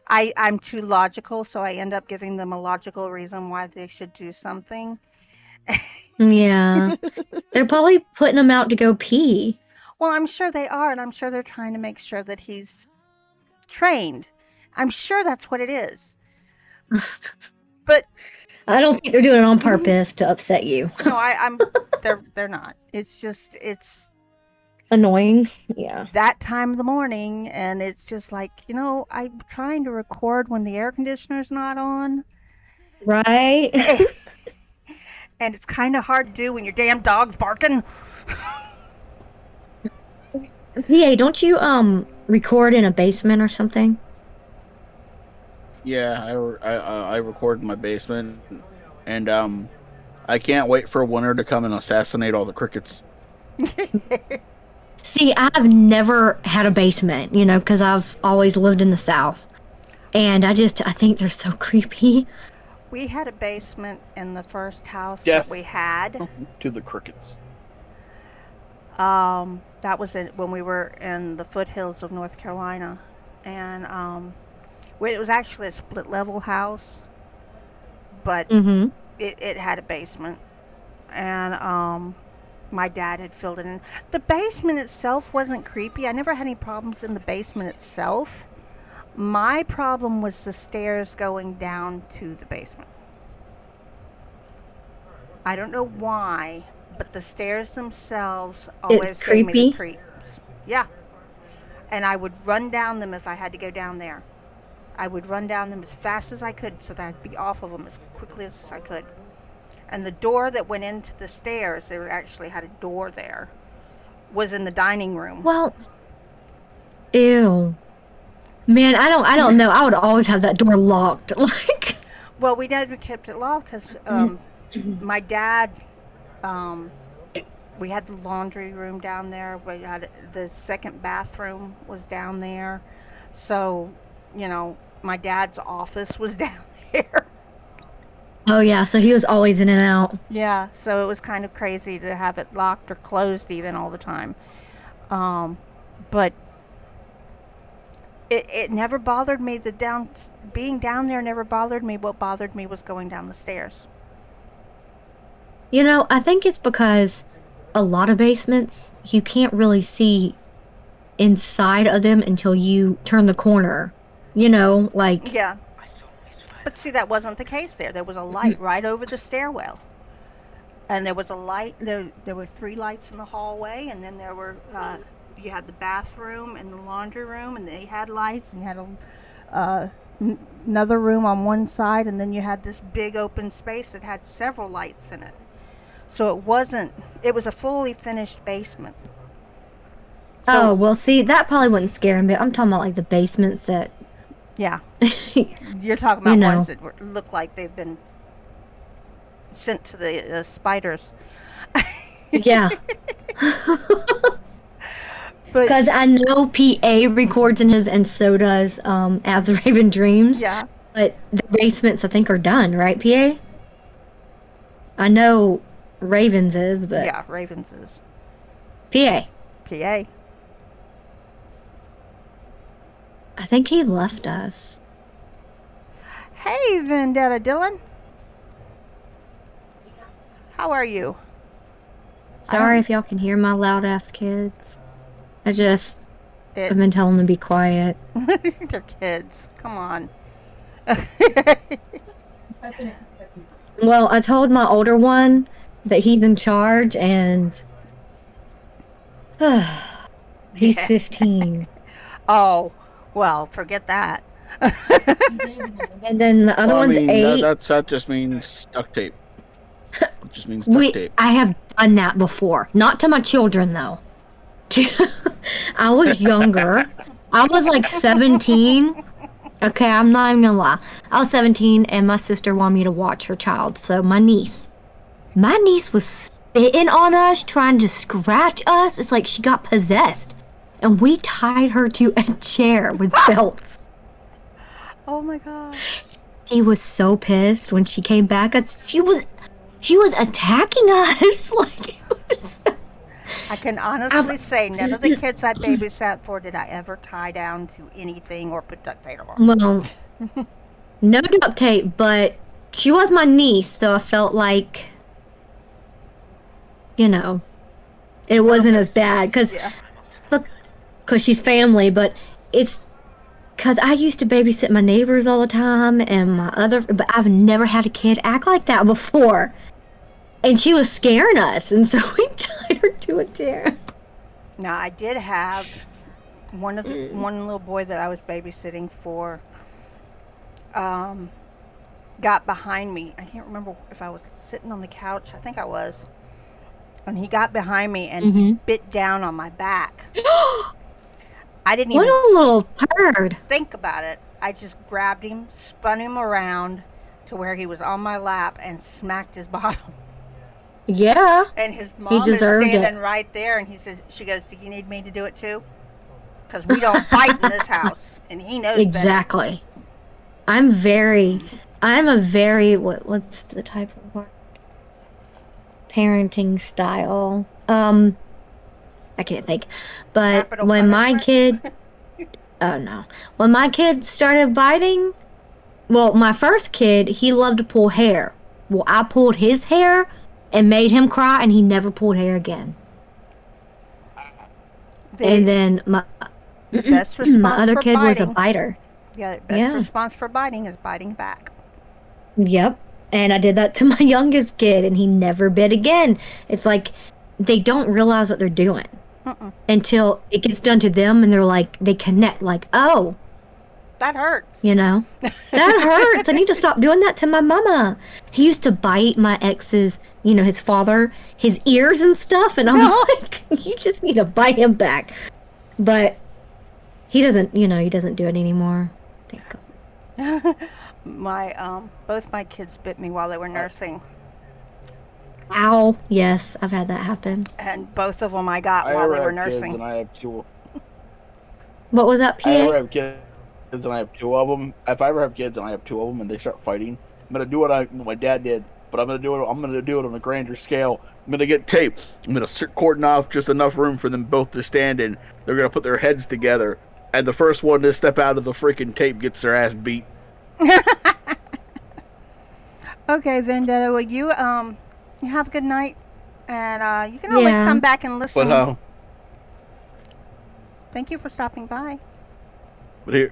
I'm too logical, so I end up giving them a logical reason why they should do something. yeah. They're probably putting him out to go pee. Well, I'm sure they are, and I'm sure they're trying to make sure that he's trained. I'm sure that's what it is. But I don't think they're doing it on purpose to upset you. no, they're not. It's Annoying. Yeah. that time of the morning, and it's just like, I'm trying to record when the air conditioner's not on. Right? And it's kind of hard to do when your damn dog's barking. Yeah, don't you record in a basement or something? Yeah, I record in my basement, and I can't wait for winter to come and assassinate all the crickets. See, I've never had a basement, because I've always lived in the South. And I think they're so creepy. We had a basement in the first house Yes. that we had. To the crickets. That was when we were in the foothills of North Carolina. And it was actually a split level house, but Mm-hmm. it had a basement. And my dad had filled it in. The basement itself wasn't creepy. I never had any problems in the basement itself. My problem was the stairs going down to the basement. I don't know why, but the stairs themselves always gave me the creeps. Yeah. And I would run down them if I had to go down there. I would run down them as fast as I could so that I'd be off of them as quickly as I could. And the door that went into the stairs, they actually had a door there, was in the dining room. Well, ew. Man, I don't know. I would always have that door locked. Well, we never kept it locked because my dad, we had the laundry room down there. We had the second bathroom was down there. So, my dad's office was down there. Oh yeah, so he was always in and out. Yeah, so it was kind of crazy to have it locked or closed even all the time. But it never bothered me. Being down there never bothered me. What bothered me was going down the stairs. I think it's because a lot of basements, you can't really see inside of them until you turn the corner. Yeah. But see, that wasn't the case there. There was a light right over the stairwell. And there was a light, there were 3 lights in the hallway, and then there were, you had the bathroom and the laundry room, and they had lights, and you had another room on one side, and then you had this big open space that had several lights in it. So it was a fully finished basement. So, well, see, that probably wouldn't scare me. I'm talking about, like, the basements that... Yeah. You're talking about ones that look like they've been sent to the spiders. Yeah. Because I know PA records in his, and so does As the Raven Dreams. Yeah. But the basements, I think, are done, right, PA? I know Ravens is, but... Yeah, Ravens is. PA. PA. I think he left us. Hey, Vendetta Dylan. How are you? Sorry if y'all can hear my loud-ass kids. I've been telling them to be quiet. They're kids. Come on. Well, I told my older one that he's in charge, and he's 15. Oh, well, forget that. And then the other one's 8. That just means duct tape. Just means duct tape. I have done that before. Not to my children, though. I was younger. I was like 17. Okay, I'm not even gonna lie. I was 17, and my sister wanted me to watch her child. So my niece was spitting on us, trying to scratch us. It's like she got possessed, and we tied her to a chair with belts. Oh my god. She was so pissed when she came back. She was attacking us. Like, it was... I can honestly say none of the kids I babysat for did I ever tie down to anything or put duct tape on. Well, no duct tape, but she was my niece, so I felt like, it wasn't as bad because she's family. But it's because I used to babysit my neighbors all the time, and but I've never had a kid act like that before. And she was scaring us, and so we tied her to a chair. Now, I did have one little boy that I was babysitting for got behind me. I can't remember if I was sitting on the couch. I think I was. And he got behind me and he bit down on my back. I didn't even What a little bird. think about it. I just grabbed him, spun him around to where he was on my lap, and smacked his bottom. Yeah. And his mom is deserved standing it. right there, and she goes, "Do you need me to do it too? Because we don't fight in this house." And he knows Exactly. I'm a very, what's the type of word? Parenting style. I can't think. But Capital when my punishment? kid, oh no. When my kid started biting, well, my first kid, he loved to pull hair. Well, I pulled his hair and made him cry, and he never pulled hair again. And then my best response my other for kid was a biting. biter. Yeah, the best response for biting is biting back. Yep. And I did that to my youngest kid, and he never bit again. It's like they don't realize what they're doing until it gets done to them, and they're like, they connect, like, oh, That hurts. that hurts. I need to stop doing that to my mama. He used to bite my ex's, his father, his ears and stuff, and I'm like, you just need to bite him back. But he doesn't, he doesn't do it anymore. Thank God. Both my kids bit me while they were nursing, Ow. Yes, I've had that happen. and both of them I got I while they ever were have kids nursing. and I have two. What was that, I ever PA? have kids and I have two of them. If I ever have kids and I have two of them and they start fighting, I'm gonna do what my dad did, but I'm gonna do it on a grander scale. I'm gonna get tape. I'm gonna cordon off just enough room for them both to stand in. They're gonna put their heads together, and the first one to step out of the freaking tape gets their ass beat. Okay, Vendetta, well, you have a good night, and you can always Yeah. come back and listen. But Thank you for stopping by. But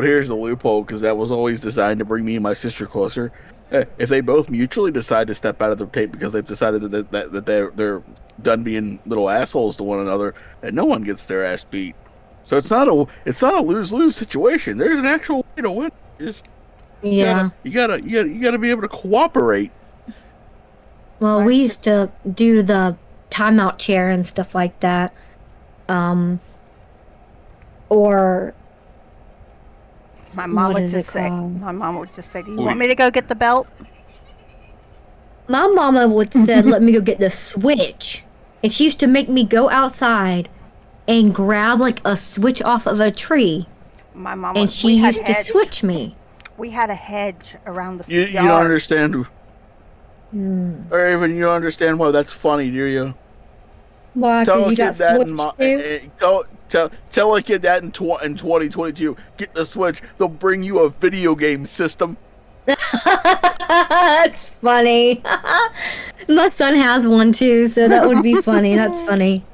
here's the loophole, because that was always designed to bring me and my sister closer. If they both mutually decide to step out of the tape because they've decided that they're done being little assholes to one another, and no one gets their ass beat. So it's not a lose-lose situation. There's an actual way to win. Yeah. You gotta be able to cooperate. Well, we used to do the timeout chair and stuff like that. Or My mom What would is just it say, called? "Do you want me to go get the belt?" my mama would said, "Let me go get the switch," and she used to make me go outside and grab like a switch off of a tree, My mom and was, she we had used to hedge. switch me. We had a hedge around the You yard. don't understand, Hmm. or even you don't understand why that's funny, do you? Why? Tell Because a you kid got that in switched too? tell a kid that in 2022. Get the Switch. They'll bring you a video game system. That's funny. My son has one too, so that would be funny. That's funny.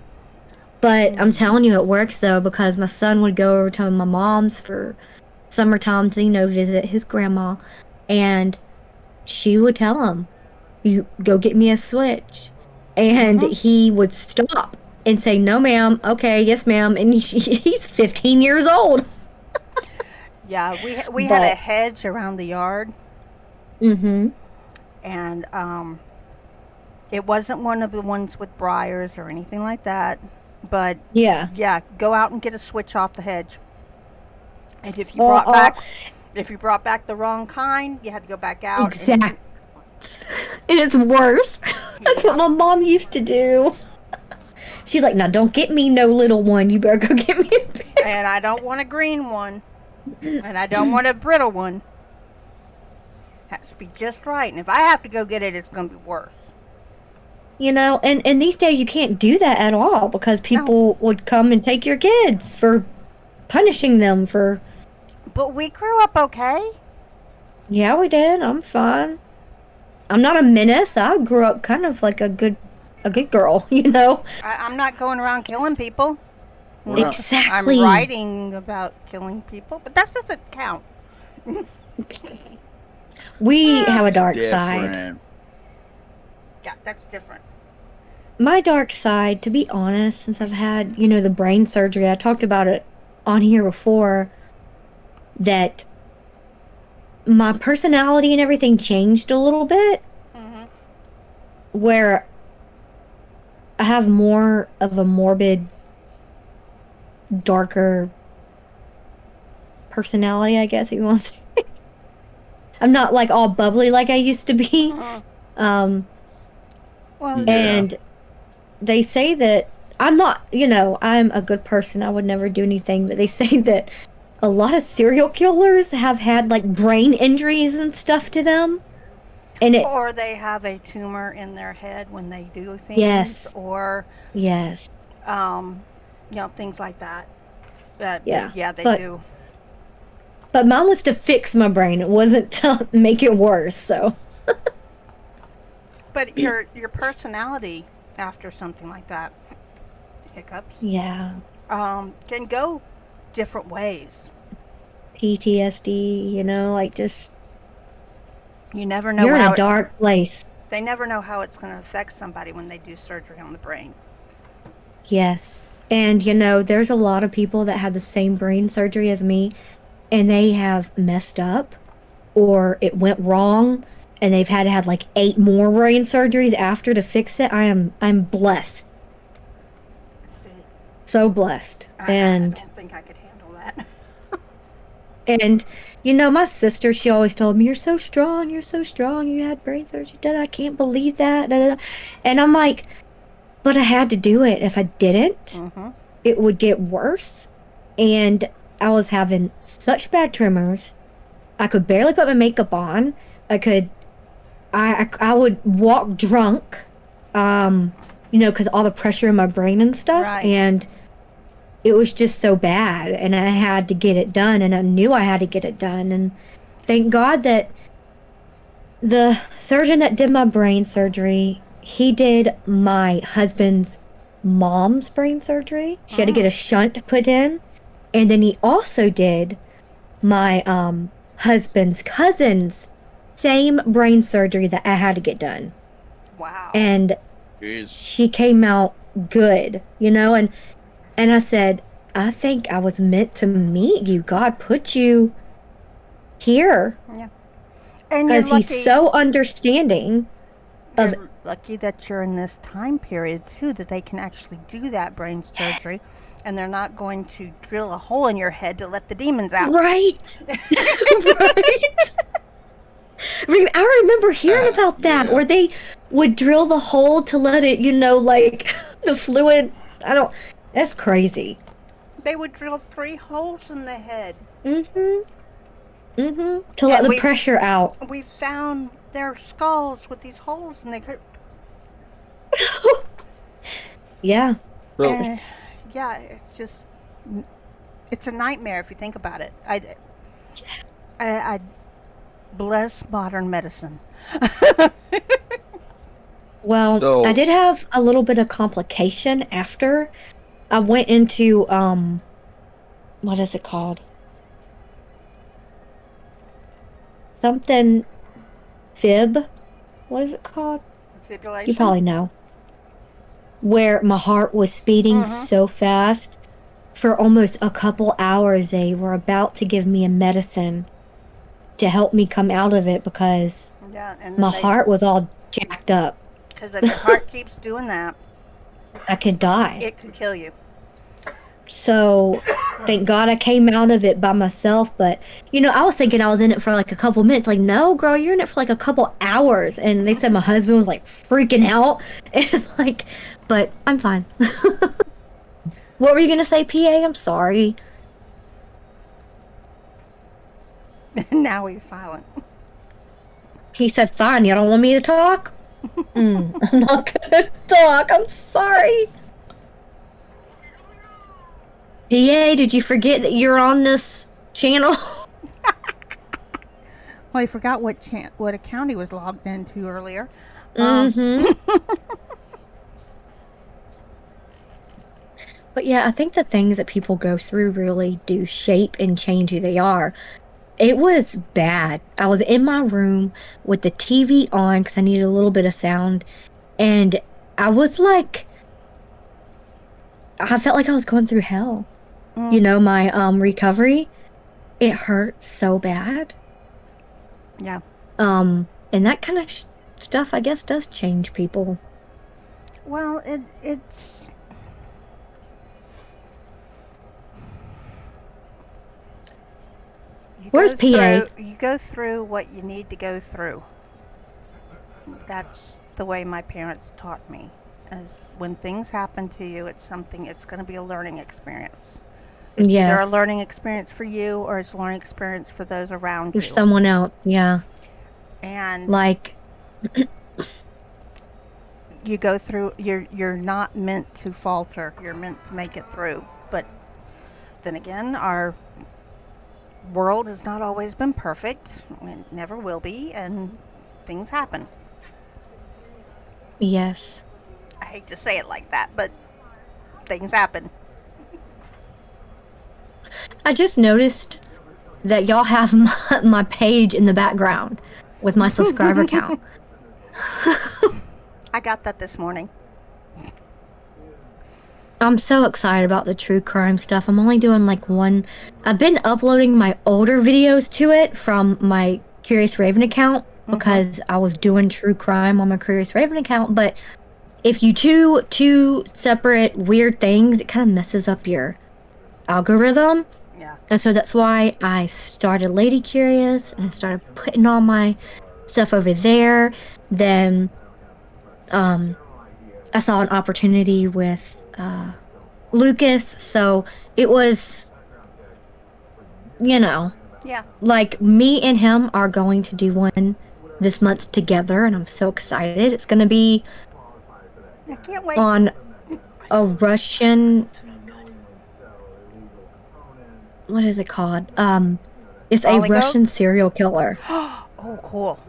But I'm telling you, it works though, because my son would go over to my mom's for summertime to, visit his grandma, and she would tell him, "You go get me a Switch," and he would stop and say, "No, ma'am." "Okay, yes, ma'am." And he's 15 years old. Yeah, we had a But- hedge around the yard, Mm-hmm. and it wasn't one of the ones with briars or anything like that. But Yeah. yeah, go out and get a switch off the hedge. And if you Or- brought back the wrong kind, you had to go back out. Exactly. And it's worse. That's what my mom used to do. She's like, now don't get me no little one. You better go get me a big. And I don't want a green one. And I don't want a brittle one. Has to be just right. And if I have to go get it, it's going to be worse. You know, and these days you can't do that at all because people would come and take your kids for punishing them for... But we grew up okay. Yeah, we did. I'm fine. I'm not a menace. I grew up kind of like a good girl, you know? I'm not going around killing people. Well, Exactly. I'm writing about killing people, but that doesn't count. We have a dark side. Different. Yeah, that's different. My dark side, to be honest, since I've had, you know, the brain surgery, I talked about it on here before, that my personality and everything changed a little bit, Mm-hmm. where I have more of a morbid, darker personality, I guess, if you want to say. I'm not, like, all bubbly like I used to be. Well, Yeah. And they say that I'm not, you know, I'm a good person. I would never do anything. But they say that a lot of serial killers have had like brain injuries and stuff to them. And it, or they have a tumor in their head when they do things. Yes. Or, yes. things like that. Yeah, they but- do. But mine was to fix my brain. It wasn't to make it worse. So But your personality after something like that, hiccups, yeah, can go different ways. PTSD, you know, like just You never know you're in how a dark place. they never know how it's going to affect somebody when they do surgery on the brain. Yes. And, you know, there's a lot of people that had the same brain surgery as me, and they have messed up, or it went wrong, and they've had to have like 8 more brain surgeries after to fix it. I'm blessed. See, So blessed. I And, don't think I could handle that. and, you know, my sister, she always told me, you're so strong, you had brain surgery, I can't believe that, da, da, da. And I'm like, but I had to do it. If I didn't, Mm-hmm. it would get worse. And I was having such bad tremors. I could barely put my makeup on. I would walk drunk, you know, because all the pressure in my brain and stuff. Right. And it was just so bad. And I had to get it done. And I knew I had to get it done. And thank God that the surgeon that did my brain surgery, he did my husband's mom's brain surgery. She had to get a shunt put in. And then he also did my husband's cousin's same brain surgery that I had to get done. Wow. And Jeez. she came out good, you know, and I said, I think I was meant to meet you. God put you here And you're because lucky, he's so understanding of you're lucky that you're in this time period too, that they can actually do that brain surgery, and they're not going to drill a hole in your head to let the demons out. right. Right. I remember hearing about that, yeah. where they would drill the hole to let it, you know, like the fluid. That's crazy. They would drill 3 holes in the head. To let the pressure out. We found their skulls with these holes, and they could. Yeah. So, Yeah, it's just, it's a nightmare if you think about it. I bless modern medicine. Well, So- I did have a little bit of complication after. I went into what is it called? Something fib. What is it called? Fibrillation. You probably know. Where my heart was speeding so fast. For almost a couple hours, they were about to give me a medicine to help me come out of it because Yeah, and My heart was all jacked up. because if your heart keeps doing that, I could die. it could kill you. So, thank God I came out of it by myself. But, I was thinking I was in it for like a couple minutes. Like, no, girl, you're in it for like a couple hours. And they said my husband was like freaking out. And like, but I'm fine. What were you going to say, PA? I'm sorry. Now he's silent. He said, fine, you don't want me to talk? I'm not going to talk. I'm sorry. PA, did you forget that you're on this channel? Well, he forgot what account he was logged into earlier. But yeah, I think the things that people go through really do shape and change who they are. It was bad. I was in my room with the TV on because I needed a little bit of sound. And I was like, I felt like I was going through hell. My recovery, it hurt so bad. Yeah. And that kind of stuff, I guess, does change people. Well, it's... Where's PA? You go through what you need to go through. That's the way my parents taught me. As when things happen to you, it's going to be a learning experience. It's either a learning experience for you or it's a learning experience for those around you. For someone else, yeah. And like you go through, you're not meant to falter. You're meant to make it through. But then again, our world has not always been perfect. It never will be, and things happen. Yes. I hate to say it like that, but things happen. I just noticed that y'all have my page in the background with my subscriber count. I got that this morning. I'm so excited about the true crime stuff. I'm only doing like one. I've been uploading my older videos to it from my Curious Raven account because I was doing true crime on my Curious Raven account. But if you do two separate weird things, it kind of messes up your algorithm. Yeah. And so that's why I started Lady Curious and I started putting all my stuff over there. Then I saw an opportunity with Lucas, so it was, Yeah. like me and him are going to do one this month together, and I'm so excited. It's going to be I can't wait. on a Russian, what is it called? It's a Polygon? Russian serial killer. Oh, cool.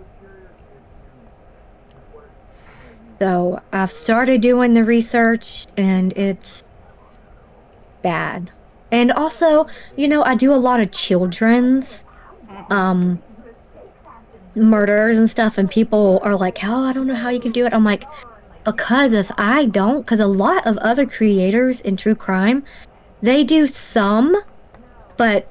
So I've started doing the research, and it's bad. And also, I do a lot of children's murders and stuff, and people are like, oh, I don't know how you can do it. I'm like, because if I don't, because a lot of other creators in true crime, they do some, but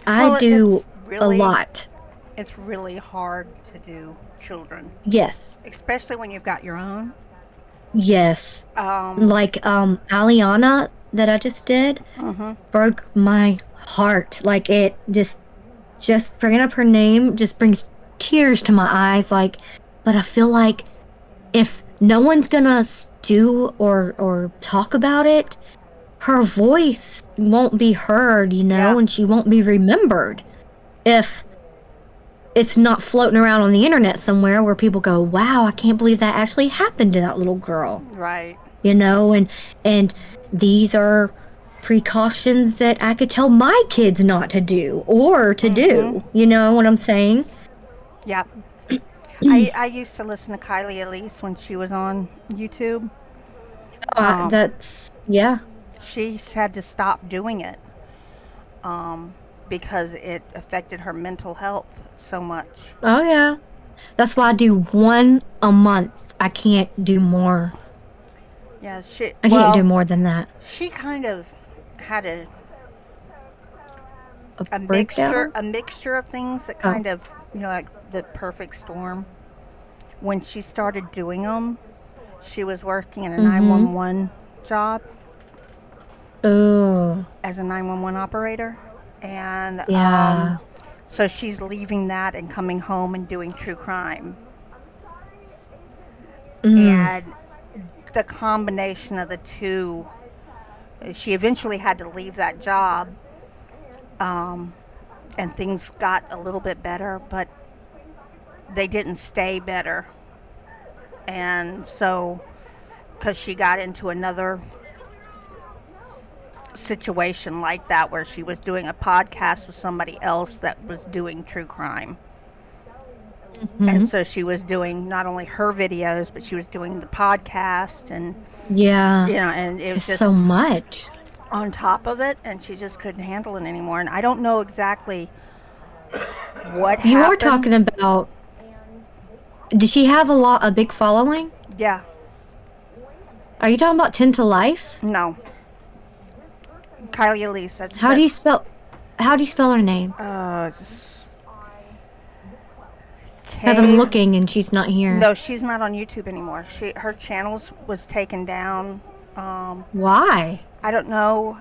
I do a lot. It's really hard to do children. Yes. Especially when you've got your own. Yes. Like Aliana that I just did broke my heart. Like it just bringing up her name just brings tears to my eyes. Like, but I feel like if no one's gonna do or talk about it, her voice won't be heard, and she won't be remembered if it's not floating around on the internet somewhere where people go, wow, I can't believe that actually happened to that little girl. Right. And these are precautions that I could tell my kids not to do or to do. You know what I'm saying? Yeah. I used to listen to Kylie Elise when she was on YouTube. Yeah. She had to stop doing it because it affected her mental health so much. Oh, yeah. That's why I do one a month. I can't do more. Yeah, I can't do more than that. She kind of had a breakdown? mixture of things that kind of, like the perfect storm. When she started doing them, she was working in a 911 job Oh, as a 911 operator, and yeah. so she's leaving that and coming home and doing true crime. And the combination of the two, she eventually had to leave that job, and things got a little bit better, but they didn't stay better. And so, because she got into another situation like that where she was doing a podcast with somebody else that was doing true crime. And so she was doing not only her videos, but she was doing the podcast, and Yeah. and it was It's just so much. on top of it, and she just couldn't handle it anymore. And I don't know exactly what happened. You are talking about. Did she have a big following? Yeah. Are you talking about 10 to Life? No. Kylie Elise. That's How do you spell her name? Because I'm looking and she's not here. No, she's not on YouTube anymore. Her channels was taken down. Why? I don't know.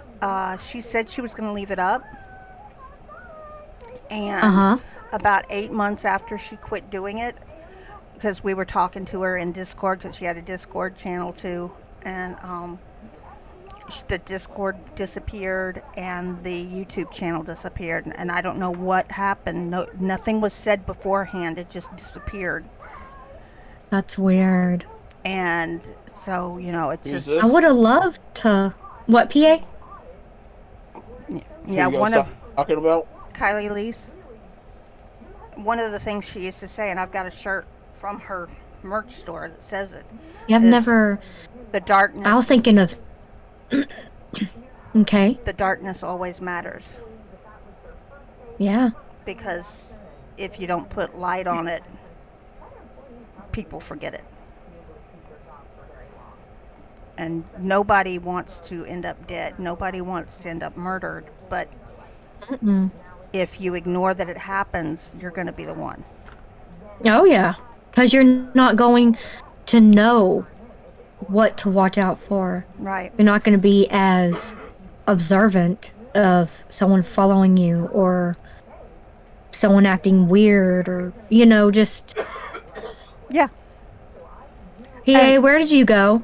She said she was going to leave it up. And about 8 months after she quit doing it, because we were talking to her in Discord, because she had a Discord channel too, and the Discord disappeared and the YouTube channel disappeared, and I don't know what happened. Nothing was said beforehand. It just disappeared. That's weird. And so, it's Who's just... this? I would have loved to... What, PA? Yeah, Who you one guys of... talking about? Kylie Elise. One of the things she used to say, and I've got a shirt from her merch store that says it. Yeah, I've never... The darkness... I was thinking of... Okay. The darkness always matters. Yeah. Because if you don't put light on it, people forget it. And nobody wants to end up dead. Nobody wants to end up murdered. But if you ignore that it happens, you're going to be the one. Oh, yeah. Because you're not going to know what to watch out for. Right. You're not going to be as observant of someone following you or someone acting weird or, just... Yeah. PA, where did you go?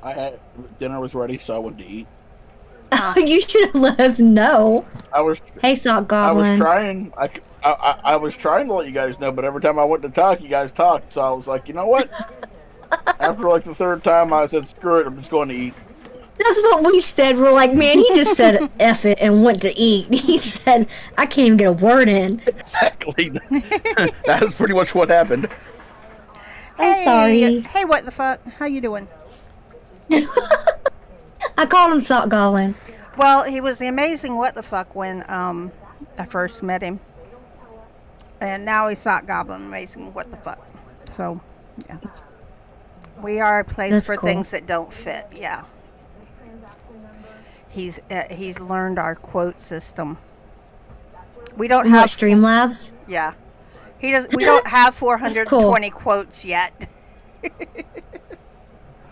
I had dinner was ready, so I went to eat. You should have let us know. Hey, Sock Goblin. I was trying. I was trying to let you guys know, but every time I went to talk, you guys talked. So I was like, you know what? After like the third time, I said, screw it, I'm just going to eat. That's what we said. We're like, man, he just said F it and went to eat. He said, I can't even get a word in. Exactly. That's pretty much what happened. I'm sorry. Hey, what the fuck? How you doing? I called him Sock Goblin. Well, he was the amazing what the fuck when I first met him. And now he's Sock Goblin, amazing what the fuck. So, yeah. We are a place That's for cool. things that don't fit, yeah. He's learned our quote system. We don't What, have Streamlabs? Yeah. We don't have 420 cool. quotes yet.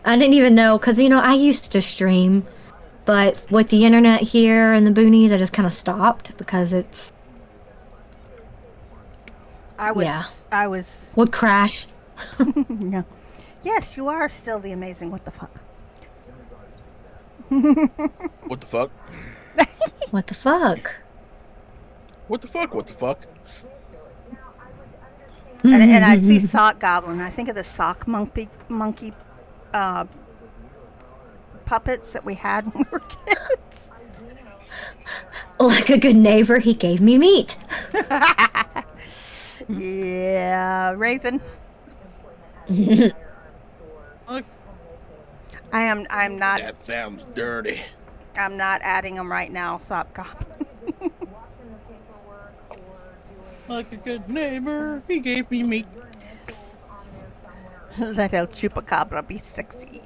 I didn't even know, because, I used to stream, but with the internet here and the boonies, I just kind of stopped, because it's... I was... Would crash. No. Yes, you are still the amazing what the fuck. What the fuck? What the fuck? What the fuck? What the fuck? And I see Sock Goblin. I think of the sock monkey puppets that we had when we were kids. Like a good neighbor, he gave me meat. Yeah, Raven. I'm not. That sounds dirty. I'm not adding them right now, Sock Goblin. Like a good neighbor, he gave me meat. Let El Chupacabra be sexy.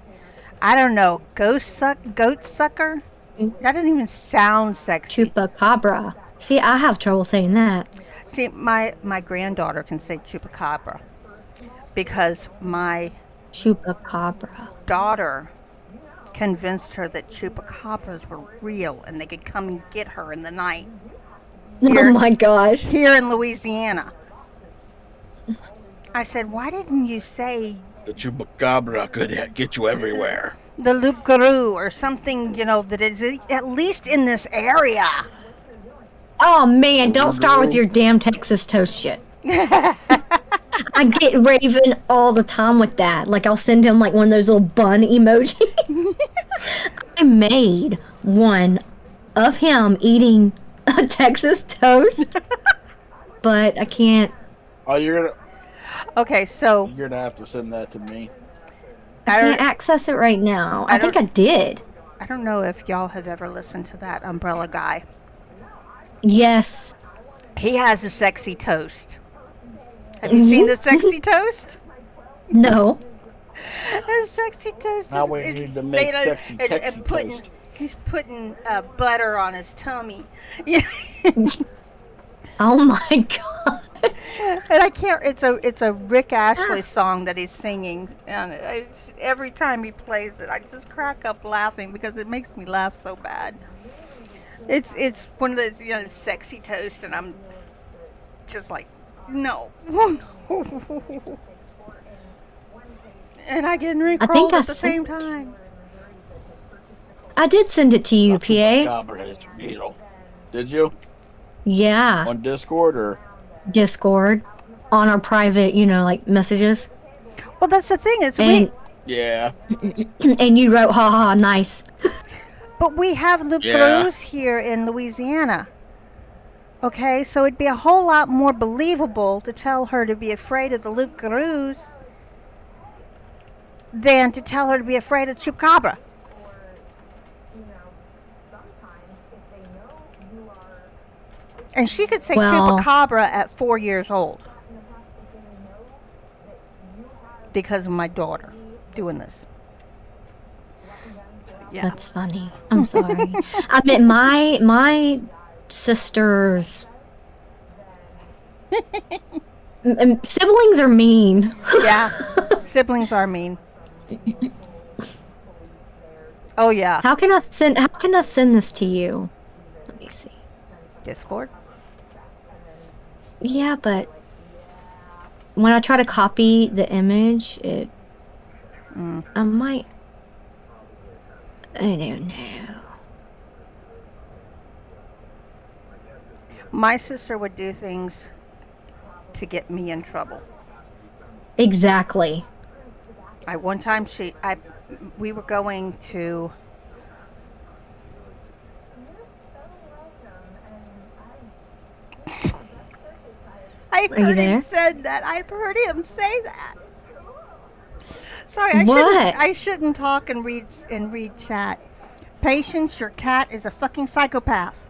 I don't know. Goat sucker? That doesn't even sound sexy. Chupacabra. See, I have trouble saying that. See, my granddaughter can say chupacabra because my Chupacabra. daughter convinced her that chupacabras were real and they could come and get her in the night Here- Oh my gosh. here in Louisiana. I said, why didn't you say The chupacabra could get you everywhere. the loup-garou or something, that is at least in this area? Oh man, don't start with your damn Texas toast shit. I get Raven all the time with that. Like, I'll send him like one of those little bun emojis. I made one of him eating a Texas toast, but I can't. Oh, Okay, so you're gonna have to send that to me. I can't access it right now. I think I did. I don't know if y'all have ever listened to that Umbrella Guy. Yes. He has a sexy toast. Have you seen the sexy toast? No. A sexy toast. Now is- we it's need to make made of- sexy and Texas toast. He's putting butter on his tummy. Oh my god. And I can't. It's a Rick Astley song that he's singing, and every time he plays it, I just crack up laughing because it makes me laugh so bad. It's one of those sexy toasts, and I'm just like, no. And I get Rick rolled at the same time. I did send it to you, PA. Chupacabra is real. Did you? Yeah. On Discord or? Discord. On our private, like messages. Well, that's the thing is And, Yeah. and you wrote, ha ha, nice. but we have loup-garous here in Louisiana. Okay, so it'd be a whole lot more believable to tell her to be afraid of the loup-garous than to tell her to be afraid of chupacabra. And she could say chupacabra at 4 years old because of my daughter doing this. Yeah. That's funny. I'm sorry. I mean, my sister's siblings are mean. Yeah, siblings are mean. Oh yeah. How can I send this to you? Let me see. Discord. Yeah, but when I try to copy the image, I might. I don't know. My sister would do things to get me in trouble. Exactly. One time we were going to. I've heard him said that. I've heard him say that. Sorry, I shouldn't talk and read chat. Patience, your cat is a fucking psychopath.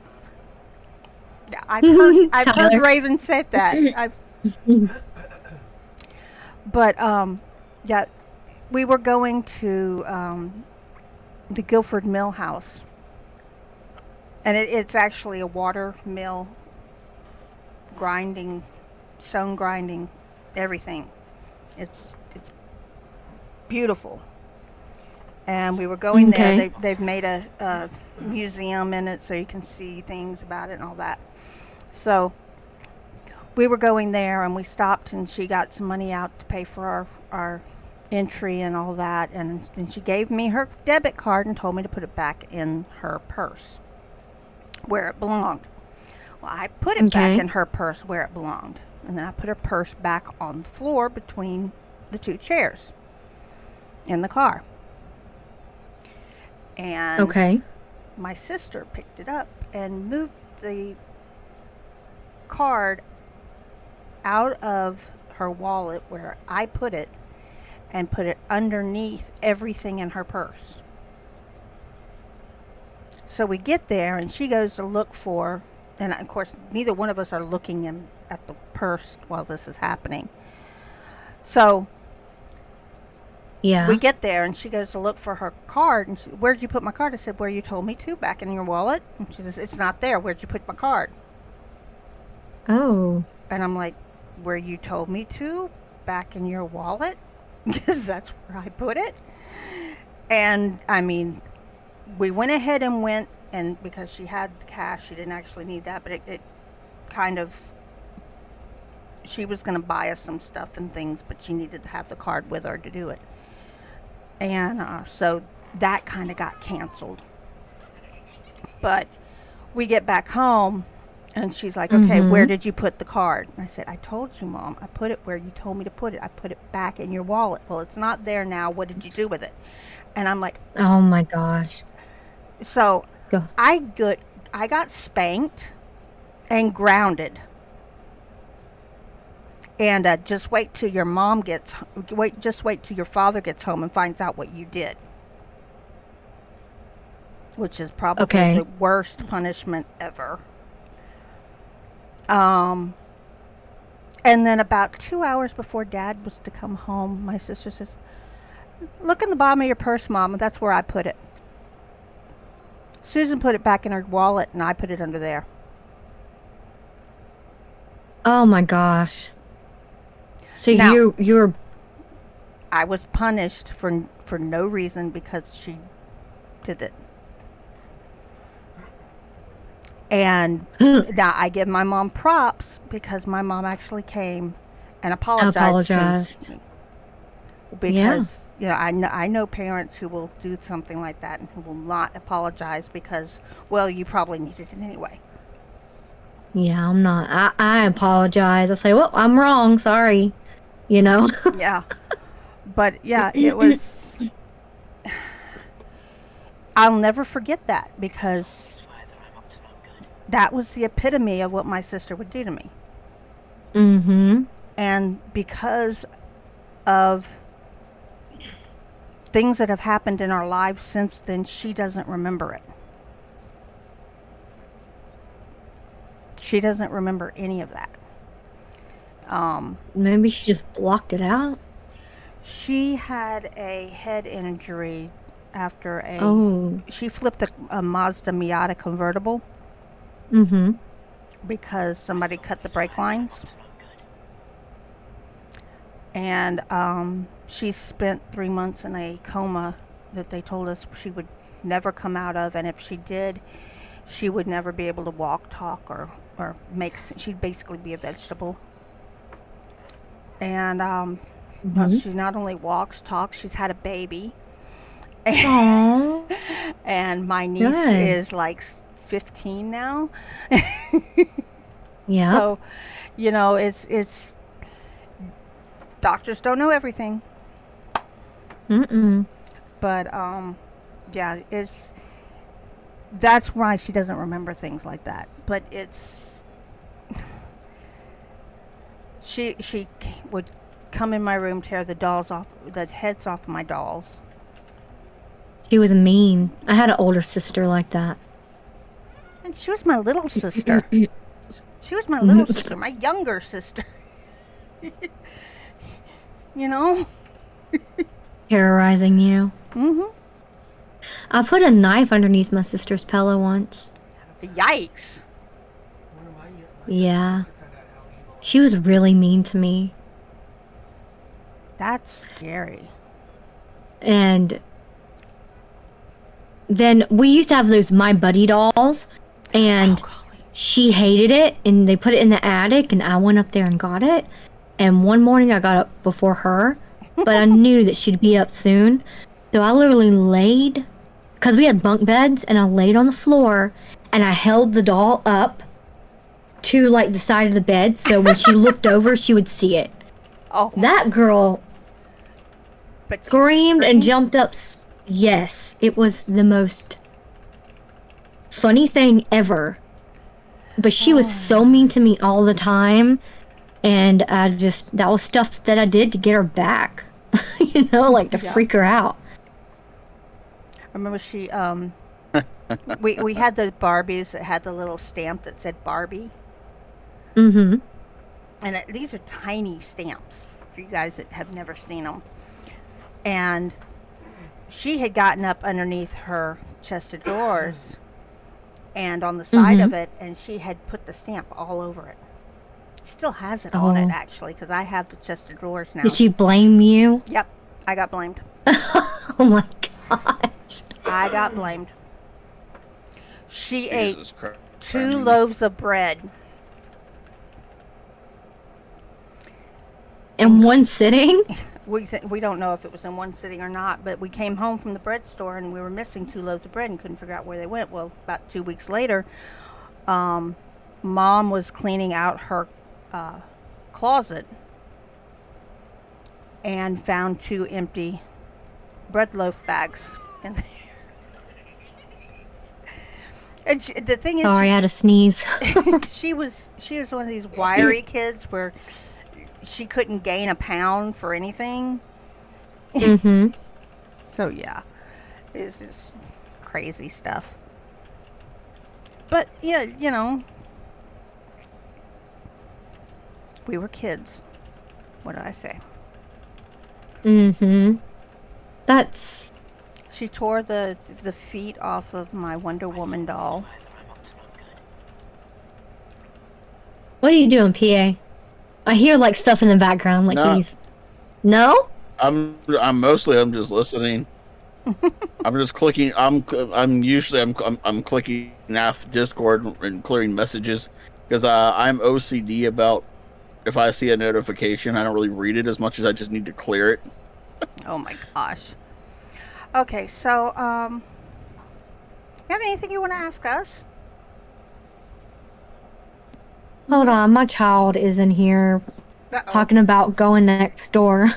I've heard Raven said that. But yeah, we were going to the Guilford Mill House, and it's actually a water mill, grinding, stone grinding, everything. It's beautiful. And we were going there. They've made a museum in it so you can see things about it and all that. So we were going there, and we stopped, and she got some money out to pay for our entry and all that, and then she gave me her debit card and told me to put it back in her purse where it belonged. Well, I put it back in her purse where it belonged, and then I put her purse back on the floor between the two chairs in the car. And my sister picked it up and moved the card out of her wallet where I put it and put it underneath everything in her purse. So we get there, and she goes to look for, and of course neither one of us are looking at the purse while this is happening. So Yeah. we get there, and she goes to look for her card. And where'd you put my card? I said, where you told me to, back in your wallet. And she says, it's not there. Where'd you put my card? Oh. And I'm like, where you told me to, back in your wallet? Because that's where I put it. And, I mean, we went ahead and went, and because she had the cash, she didn't actually need that, but it kind of, she was going to buy us some stuff and things, but she needed to have the card with her to do it. And so that kind of got canceled. But we get back home, and she's like, okay, where did you put the card? And I said, I told you, Mom. I put it where you told me to put it. I put it back in your wallet. Well, it's not there now. What did you do with it? And I'm like, Oh my gosh. so Go. I got spanked and grounded. And just wait till your father gets home and finds out what you did. Which is probably Okay. the worst punishment ever. And then about 2 hours before Dad was to come home, my sister says, look in the bottom of your purse, Mom. That's where I put it. Susan put it back in her wallet, and I put it under there. Oh my gosh. So Now- you're I was punished for no reason because she did it. And now I give my mom props because my mom actually came and apologized. To me. Because I know parents who will do something like that and who will not apologize because, well, you probably needed it anyway. Yeah, I'm not. I apologize. I say, well, I'm wrong. Sorry. You know? Yeah. But yeah, it was. I'll never forget that because that was the epitome of what my sister would do to me. Mm-hmm. And because of things that have happened in our lives since then, she doesn't remember it. She doesn't remember any of that. Maybe she just blocked it out. She had a head injury after she flipped a Mazda Miata convertible. Mm-hmm. Because somebody cut the brake lines. And she spent 3 months in a coma that they told us she would never come out of, and if she did, she would never be able to walk, talk, or she'd basically be a vegetable. And she not only walks, talks, she's had a baby. Aww. And my niece is like 15 now. Yeah. So, it's doctors don't know everything. Mm-mm. But yeah, that's why she doesn't remember things like that. But she would come in my room, tear the heads off my dolls. She was mean. I had an older sister like that. And she was my little sister. She was my little sister, my younger sister. Terrorizing you. Mm-hmm. I put a knife underneath my sister's pillow once. Yikes. Yeah. She was really mean to me. That's scary. And then we used to have those My Buddy dolls, and she hated it, and they put it in the attic, and I went up there and got it. And one morning I got up before her, but I knew that she'd be up soon. So I literally laid, because we had bunk beds, and I laid on the floor, and I held the doll up to like the side of the bed, so when she looked over, she would see it. Oh, That girl but screamed and jumped up. Yes, it was the most funny thing ever. But she was so mean to me all the time, and that was stuff that I did to get her back. Like to freak her out. I remember she we had the Barbies that had the little stamp that said Barbie. Mm-hmm. And these are tiny stamps for you guys that have never seen them. And she had gotten up underneath her chest of drawers and on the side of it, and she had put the stamp all over it. Still has it on it, actually, because I have the chest of drawers now. Did she blame you? Yep, I got blamed. Oh my gosh. I got blamed. She ate Jesus Christ. 2 loaves of bread. In one sitting? We don't know if it was in one sitting or not, but we came home from the bread store and we were missing 2 loaves of bread and couldn't figure out where they went. Well, about 2 weeks later, Mom was cleaning out her closet and found 2 empty bread loaf bags in there. And the thing is, Sorry, I had to sneeze. she was one of these wiry kids where she couldn't gain a pound for anything. Mm-hmm. So yeah, it's just crazy stuff. But yeah, you know, we were kids. What did I say? Mm-hmm. That's... She tore the feet off of my Wonder Woman doll. What are you doing, PA? I hear like stuff in the background, like No. he's... No? I'm just listening. I'm just clicking. I'm clicking off Discord and clearing messages because I'm OCD about if I see a notification, I don't really read it as much as I just need to clear it. Oh my gosh. Okay, so you have anything you want to ask us? Hold on, my child is in here Uh-oh. talking about going next door.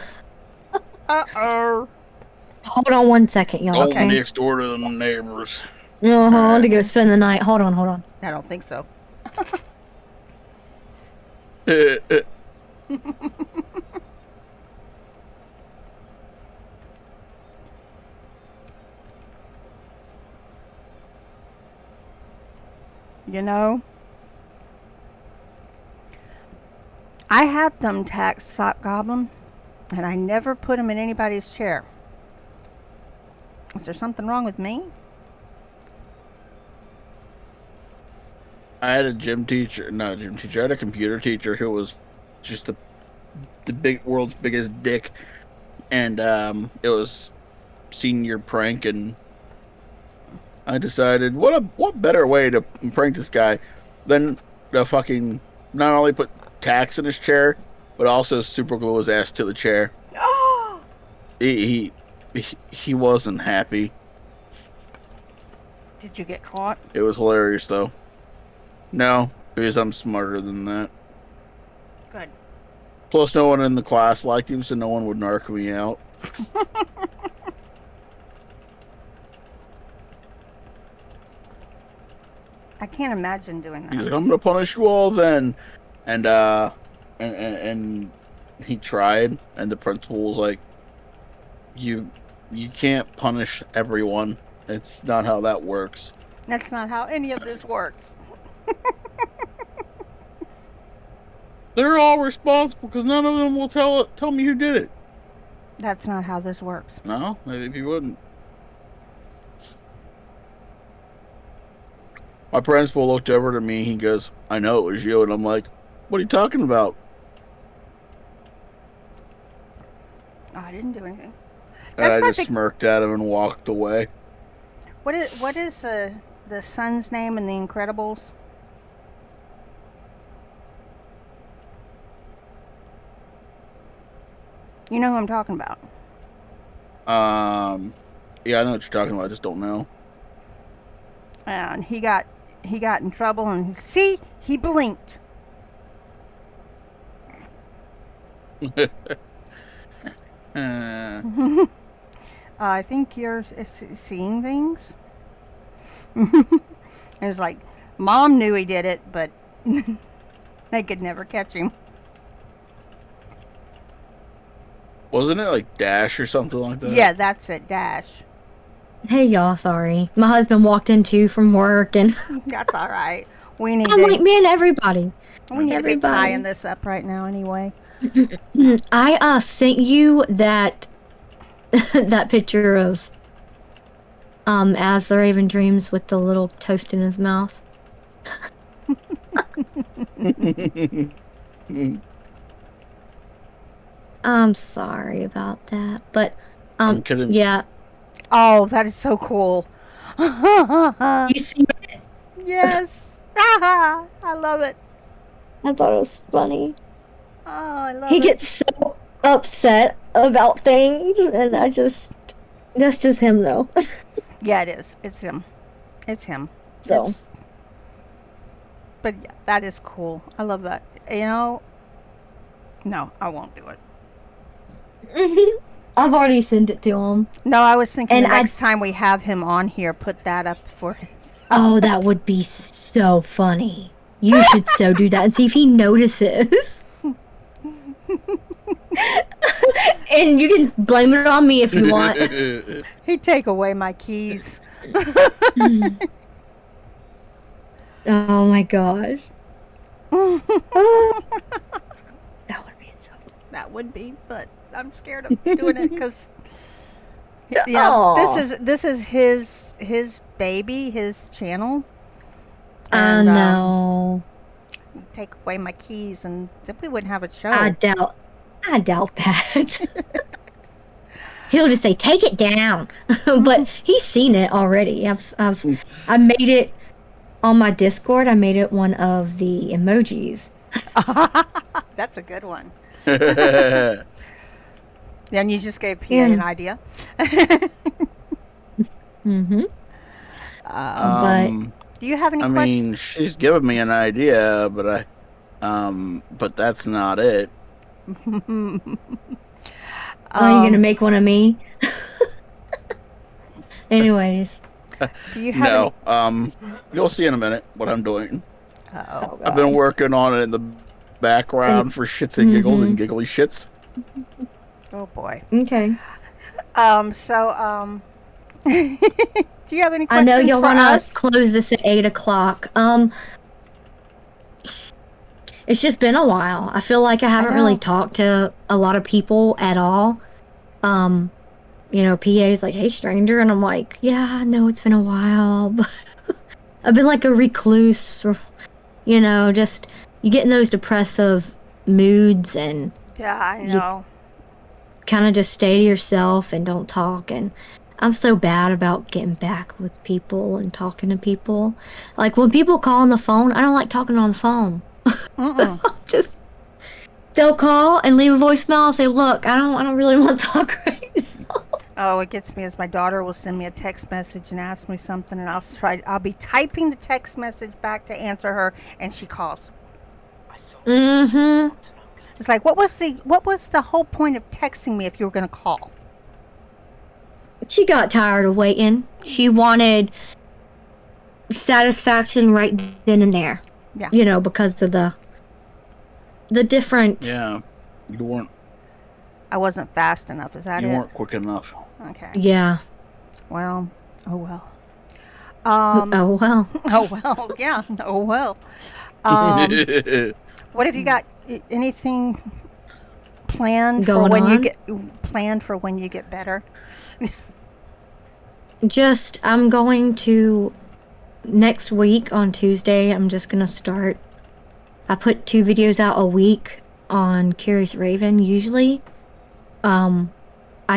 Uh-oh. Hold on 1 second, y'all. Going Okay. next door to the neighbors. To go spend the night. Hold on. I don't think so. You know, I had thumbtacks, Sock Goblin, and I never put them in anybody's chair. Is there something wrong with me? I had a gym teacher, not a gym teacher. I had a computer teacher who was just the big world's biggest dick, and it was senior prank, and I decided what better way to prank this guy than to fucking not only put tacks in his chair, but also super glue his ass to the chair. He wasn't happy. Did you get caught? It was hilarious though. No, because I'm smarter than that. Good. Plus, no one in the class liked him, so no one would narc me out. I can't imagine doing He's that. like, I'm gonna punish you all then, and he tried, and the principal was like, you can't punish everyone. It's not how that works. That's not how any of this works. They're all responsible because none of them will tell me who did it. That's not how this works. No, maybe he wouldn't. My principal looked over to me. He goes, "I know it was you," and I'm like, "What are you talking about?" Oh, I didn't do anything. And I That's just like smirked at him and walked away. what is the son's name in The Incredibles? You know who I'm talking about. Yeah, I know what you're talking about. I just don't know. And he got in trouble, and he blinked. I think you're seeing things. It's like Mom knew he did it, but they could never catch him. Wasn't it like Dash or something like that? Yeah, that's it, Dash. Hey, y'all, sorry. My husband walked in too from work, and That's all right. We need I'm like, man, everybody. to be everybody. tying this up right now anyway. I sent you that that picture of as the Raven dreams with the little toast in his mouth. I'm sorry about that, but kidding. yeah. Oh, that is so cool. You see, Yes. I love it. I thought it was funny. Oh, I love He it. gets so upset about things, and that's just him though. Yeah, it is. It's him. It's him. So. But yeah, that is cool. I love that. No, I won't do it. I've already sent it to him. No, I was thinking And the next time we have him on here, put that up for his. Oh, that would be so funny. You should so do that and see if he notices. And you can blame it on me if you want. He'd take away my keys. Oh my gosh. That would be so. That would be, but I'm scared of doing it because Aw. this is his baby, his channel. I And know. take away my keys, and then we wouldn't have a show. I doubt that. He'll just say, "Take it down," but he's seen it already. I made it on my Discord. I made it one of the emojis. That's a good one. Then you just gave PA an idea. Mm-hmm. But do you have any I questions? mean, she's given me an idea, but but that's not it. Are you gonna make one of me? Anyways. Do you have You'll see in a minute what I'm doing. Oh, I've been working on it in the background for shits and giggles and giggly shits. Oh boy. Okay. So do you have any questions I know you'll for want us? to close this at 8 o'clock. It's just been a while. I feel like I haven't really talked to a lot of people at all. PA's like, "Hey, stranger," and I'm like, "Yeah, I know it's been a while, but I've been like a recluse, or, just you get in those depressive moods and Yeah, I know. kind of just stay to yourself and don't talk. And I'm so bad about getting back with people and talking to people. Like when people call on the phone, I don't like talking on the phone. Just they'll call and leave a voicemail. I'll say, "Look, I don't really want to talk right now." Oh, it gets me as my daughter will send me a text message and ask me something, and I'll be typing the text message back to answer her, and she calls. Mm-hmm. It's like, what was the whole point of texting me if you were gonna call? She got tired of waiting. She wanted satisfaction right then and there. Yeah. Because of the different. Yeah, you weren't. I wasn't fast enough. Is that You it? weren't quick enough. Okay. Yeah. Well. Oh well. Oh well. Oh well. Yeah. Oh well. What have you got? Anything planned Going for when on? you get better? Just I'm going to next week on Tuesday. I'm just gonna start. I put 2 videos out a week on Curious Raven usually. I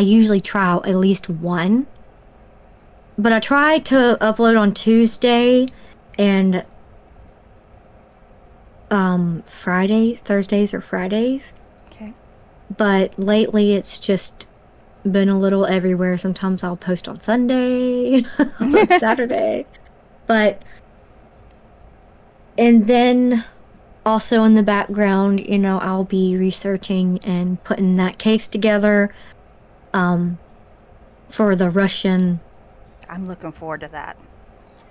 usually try out at least one. But I try to upload on Tuesday and Thursdays or Fridays. Okay. But lately it's just been a little everywhere. Sometimes I'll post on Sunday, on Saturday. And then also in the background, I'll be researching and putting that case together for the Russian I'm looking forward to that.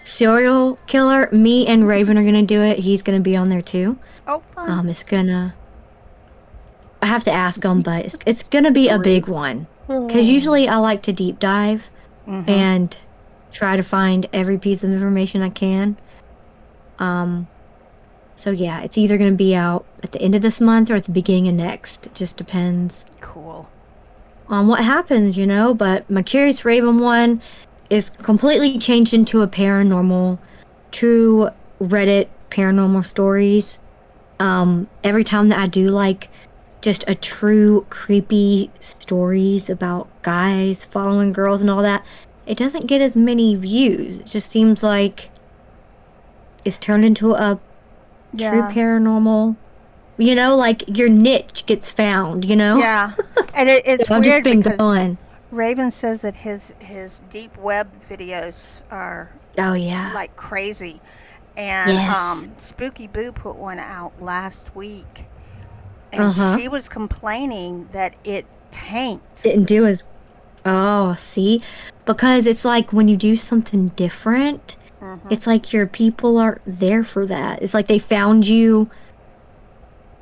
serial killer. Me and Raven are going to do it. He's going to be on there too. Oh, fun. I have to ask him, but it's going to be a big one. Because usually I like to deep dive and try to find every piece of information I can. So yeah, it's either going to be out at the end of this month or at the beginning of next. It just depends. Cool. on what happens, But my Curious Raven one is completely changed into a paranormal, true Reddit paranormal stories. Every time that I do like just a true creepy stories about guys following girls and all that, it doesn't get as many views. It just seems like it's turned into a true paranormal. Like your niche gets found. Yeah, and it's So I've just weird been because going. Raven says that his deep web videos are Oh yeah. like crazy, and Yes. Spooky Boo put one out last week, and she was complaining that it tanked. Didn't do as. Oh, see, because it's like when you do something different, it's like your people are there for that. It's like they found you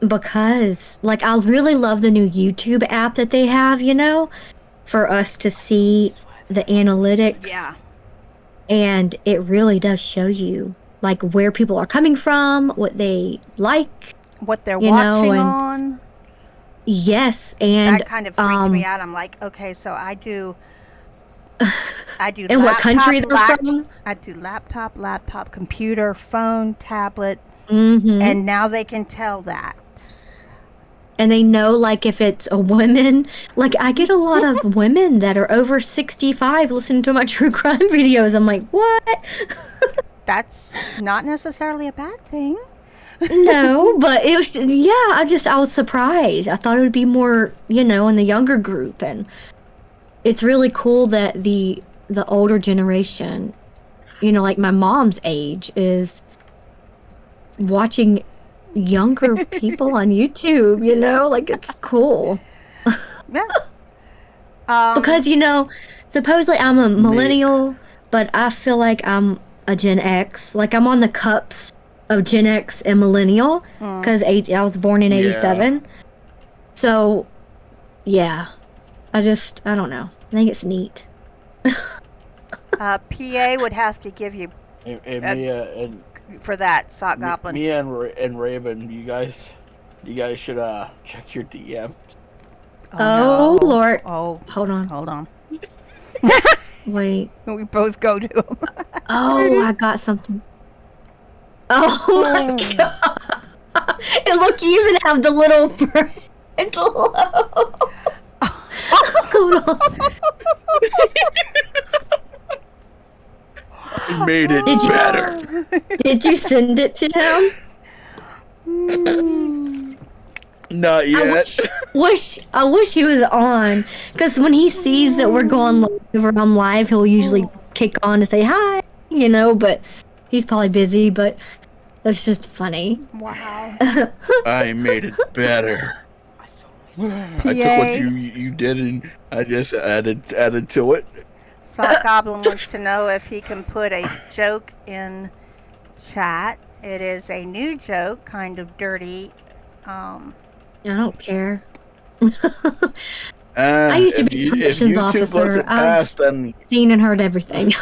because, like, I really love the new YouTube app that they have, for us to see the analytics. Yeah. And it really does show you, like, where people are coming from, what they like, what they're watching on. Yes, and that kind of freaked me out. I'm like, okay, so I do and what country they're from. I do laptop, computer, phone, tablet, Mm-hmm. and now they can tell that. And they know, like, if it's a woman. Like, I get a lot of women that are over 65 listening to my true crime videos. I'm like, what? That's not necessarily a bad thing. No, but it was, yeah, I was surprised. I thought it would be more, in the younger group. And it's really cool that the older generation, like my mom's age, is watching younger people on YouTube, like it's cool. Yeah. Because, supposedly I'm a millennial, but I feel like I'm a Gen X. Like I'm on the cups of Gen X and millennial because I was born in 87. So, yeah. I don't know. I think it's neat. PA would have to give you for that, Sock Goblin. Mia and Raven, you guys should check your DM. Oh, no. Lord. Oh, Hold on. Wait. We both go to him. Oh, I got something. Oh my god. And look, you even have the little bird low. Hold on. I made it better. Did you send it to him? Not yet. I wish he was on, because when he sees that we're going live or I'm live, he'll usually kick on to say hi, but he's probably busy, but that's just funny. Wow. I made it better. I took what you did and I just added to it. Sock Goblin wants to know if he can put a joke in chat. It is a new joke, kind of dirty. I don't care. I used to be a commissions officer. I've seen and heard everything.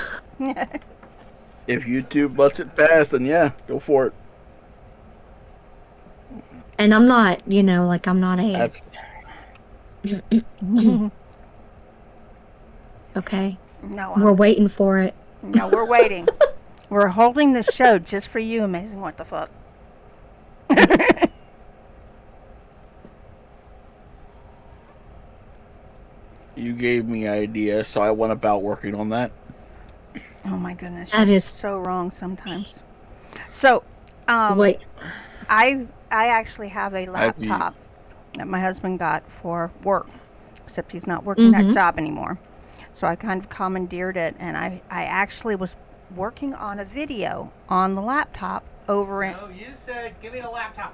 If YouTube lets it pass, then yeah, go for it. And I'm not, I'm not a... That's... Okay. No, we're waiting for it. No, we're waiting. We're holding the show just for you, Amazing What the Fuck. You gave me ideas, so I went about working on that. Oh my goodness, that is so wrong sometimes. So, wait. I actually have a laptop that my husband got for work, except he's not working that job anymore. So I kind of commandeered it, and I actually was working on a video on the laptop over in... No, you said, give me the laptop.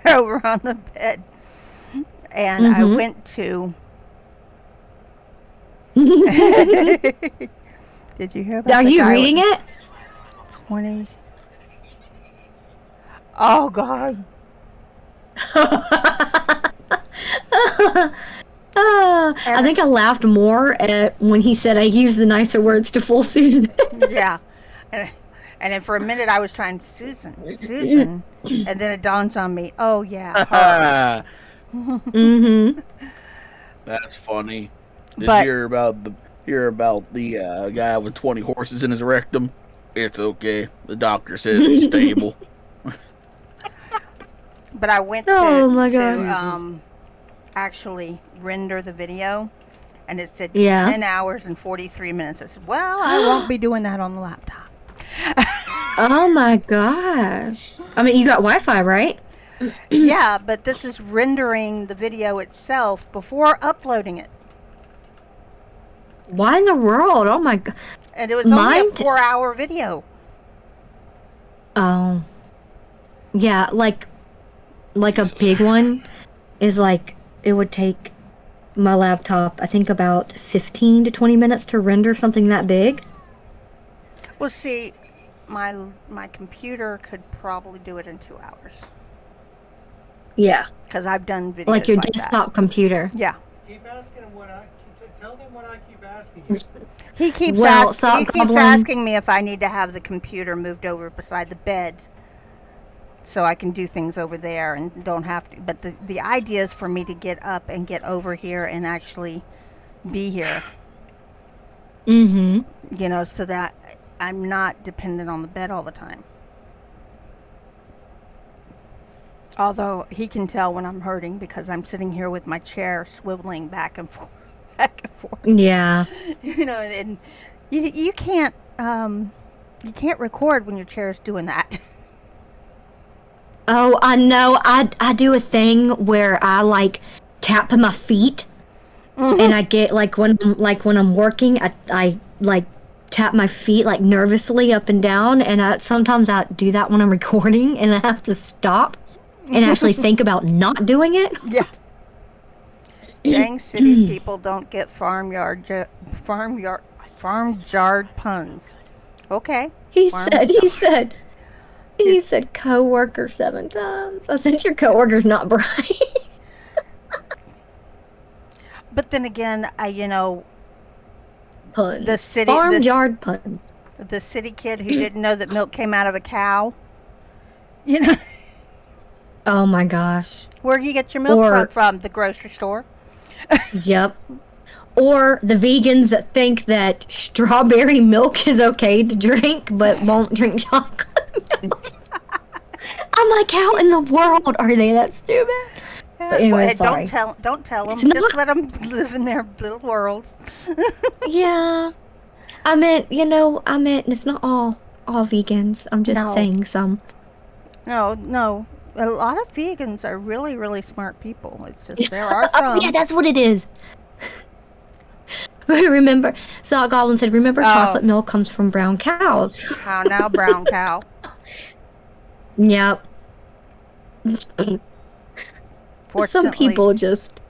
over on the bed. And I went to... Did you hear about Are you reading it? 20... Oh, God. I think I laughed more at when he said I used the nicer words to fool Susan. Yeah. And then for a minute I was trying Susan. And then it dawns on me, oh, yeah. That's funny. Did But you hear about the guy with 20 horses in his rectum? It's okay. The doctor says it's stable. I went Oh my to gosh. actually render the video, and it said Yeah. 10 hours and 43 minutes. I said, well, I won't be doing that on the laptop. Oh my gosh. I mean, you got Wi-Fi, right? Yeah, but this is rendering the video itself before uploading it. Why in the world? Oh my god. And it was only a Mine. 4-hour video. Oh. Yeah, like a Jesus. big one is like it would take my laptop, I think about 15 to 20 minutes to render something that big. Well, see, my computer could probably do it in 2 hours. Yeah. Because I've done videos Like your that. desktop computer. Yeah. Keep asking him tell them what I keep asking you. He keeps Well, Sock Goblin- asking me if I need to have the computer moved over beside the bed so I can do things over there and don't have to. But the idea is for me to get up and get over here and actually be here, Mm-hmm. so that I'm not dependent on the bed all the time. Although he can tell when I'm hurting because I'm sitting here with my chair swiveling back and forth, back and forth. Yeah. And you can't record when your chair is doing that. Oh, I know. I do a thing where I like tap my feet, and I get like when I'm working, I like tap my feet like nervously up and down, and sometimes I do that when I'm recording, and I have to stop and actually think about not doing it. Yeah. Dang city people don't get farmyard puns. Okay. He Farm- said coworker 7 times. I said your coworker's not bright. But then again, Puns. The city- Farm this- yard puns. the city kid who didn't know that milk came out of a cow. Oh my gosh. Where do you get your milk Or- from? The grocery store. Yep. Or the vegans that think that strawberry milk is okay to drink but won't drink chocolate milk. I'm like, how in the world are they that stupid? But anyway, Well, sorry. Don't tell them. It's Just not- let them live in their little worlds. Yeah. I meant it's not all vegans. I'm just No. saying some. No. A lot of vegans are really, really smart people. It's just there are some. Yeah, that's what it is. Remember, Sock Goblin said, remember Oh. chocolate milk comes from brown cows. How now, brown cow? Yep. Fortunately, Some people just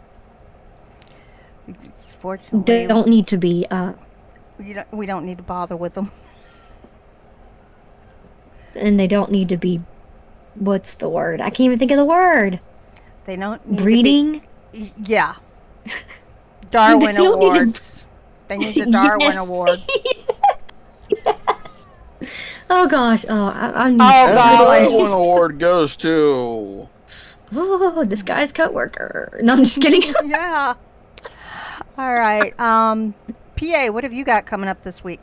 fortunately, don't need to be we don't need to bother with them. and they don't need to be, what's the word? I can't even think of the word. They don't need Breeding? To be, yeah. Darwin They don't need to- Awards. They need the Darwin Yes. Award. Oh gosh. Oh, I need Oh, And golly. the Darwin Award goes to. Oh, this guy's coworker. No, I'm just kidding. Yeah. All right. PA, what have you got coming up this week?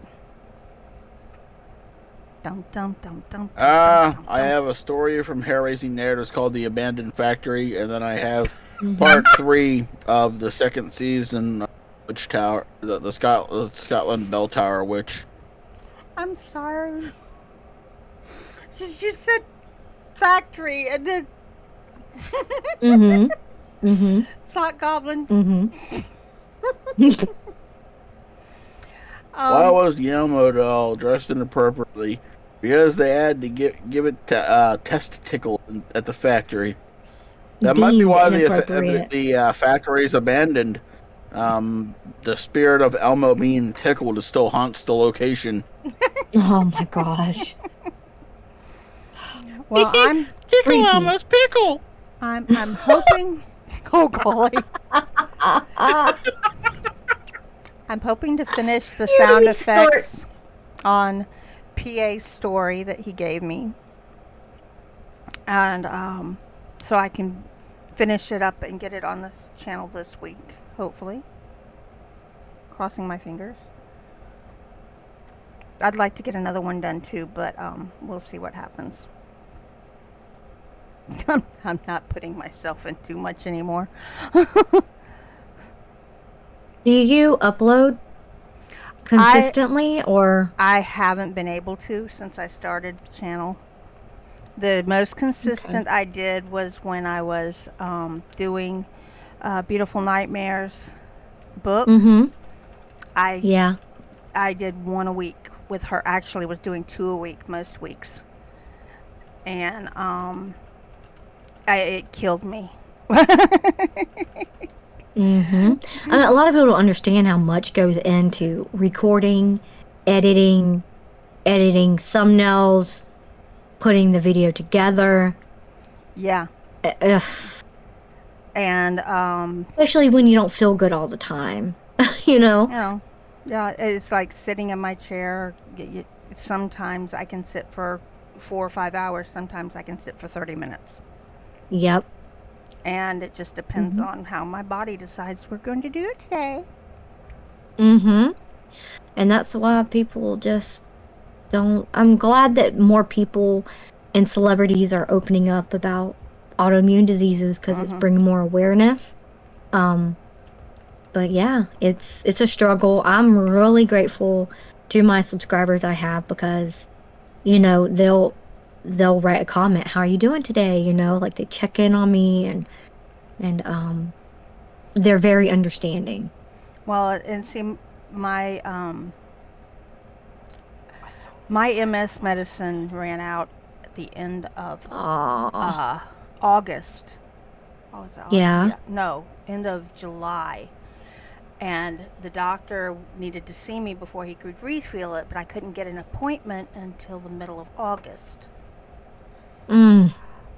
Dum, dum, dum, dum, dum, I have a story from Hair Raising Narratives called The Abandoned Factory, and then I have part 3 of the second season of Witch Tower, the Scotland Bell Tower Witch. I'm sorry. She said factory and then Sock Goblin. Why was the Elmo doll dressed inappropriately? Because they had to give it test tickle at the factory. That might be Deemed why inappropriate. the factory is abandoned. The spirit of Elmo being tickled still haunts the location. Oh my gosh. Well, I'm Pickle, Elmo's pickle. I'm hoping. Oh golly. I'm hoping to finish the sound need snort. effects on PA's story that he gave me, and so I can finish it up and get it on this channel this week, hopefully. Crossing my fingers. I'd like to get another one done too, but we'll see what happens. I'm not putting myself in too much anymore. Do you upload consistently or? I haven't been able to since I started the channel. The most consistent I did was when I was doing Beautiful Nightmares book. Mm-hmm. I did one a week with her. Actually, was doing 2 a week most weeks, and it killed me. Mm-hmm. I mean, a lot of people don't understand how much goes into recording, editing thumbnails, putting the video together. Yeah. Ugh. And especially when you don't feel good all the time, you know. Yeah, it's like sitting in my chair. Sometimes I can sit for 4 or 5 hours. Sometimes I can sit for 30 minutes. Yep. And it just depends on how my body decides we're going to do it today. Mm-hmm. And that's why people just don't. I'm glad that more people and celebrities are opening up about autoimmune diseases because it's bringing more awareness. But yeah, it's a struggle. I'm really grateful to my subscribers I have because, you know, they'll write a comment, "How are you doing today?" You know, like they check in on me and they're very understanding. Well, and see, my MS medicine ran out at the end of August. Oh, was it August? Yeah. No, end of July. And the doctor needed to see me before he could refill it, but I couldn't get an appointment until the middle of August.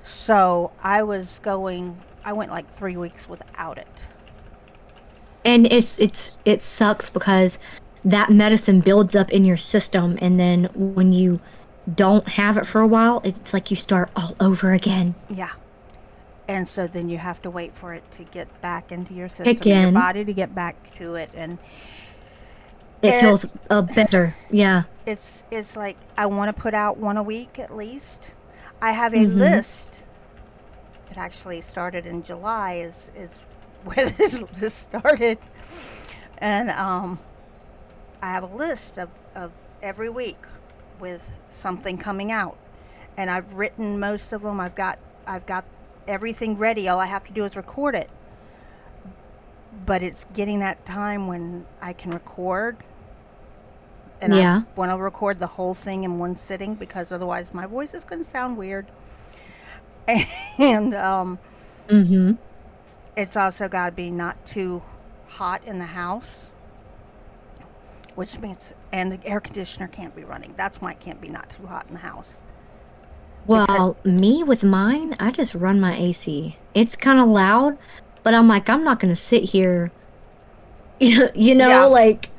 So I went like 3 weeks without it. And it sucks because that medicine builds up in your system, and then when you don't have it for a while, it's like you start all over again. Yeah. And so then you have to wait for it to get back into your system, your body to get back to it, and it feels better. Yeah. It's like I want to put out one a week at least. I have a list that actually started in July is where this list started, and I have a list of every week with something coming out, and I've written most of them. I've got everything ready. All I have to do is record it. But it's getting that time when I can record. And I want to record the whole thing in one sitting because otherwise my voice is going to sound weird. And it's also got to be not too hot in the house, which means, and the air conditioner can't be running. That's why it can't be not too hot in the house. Well, me with mine, I just run my AC. It's kind of loud, but I'm like, I'm not going to sit here, you know, like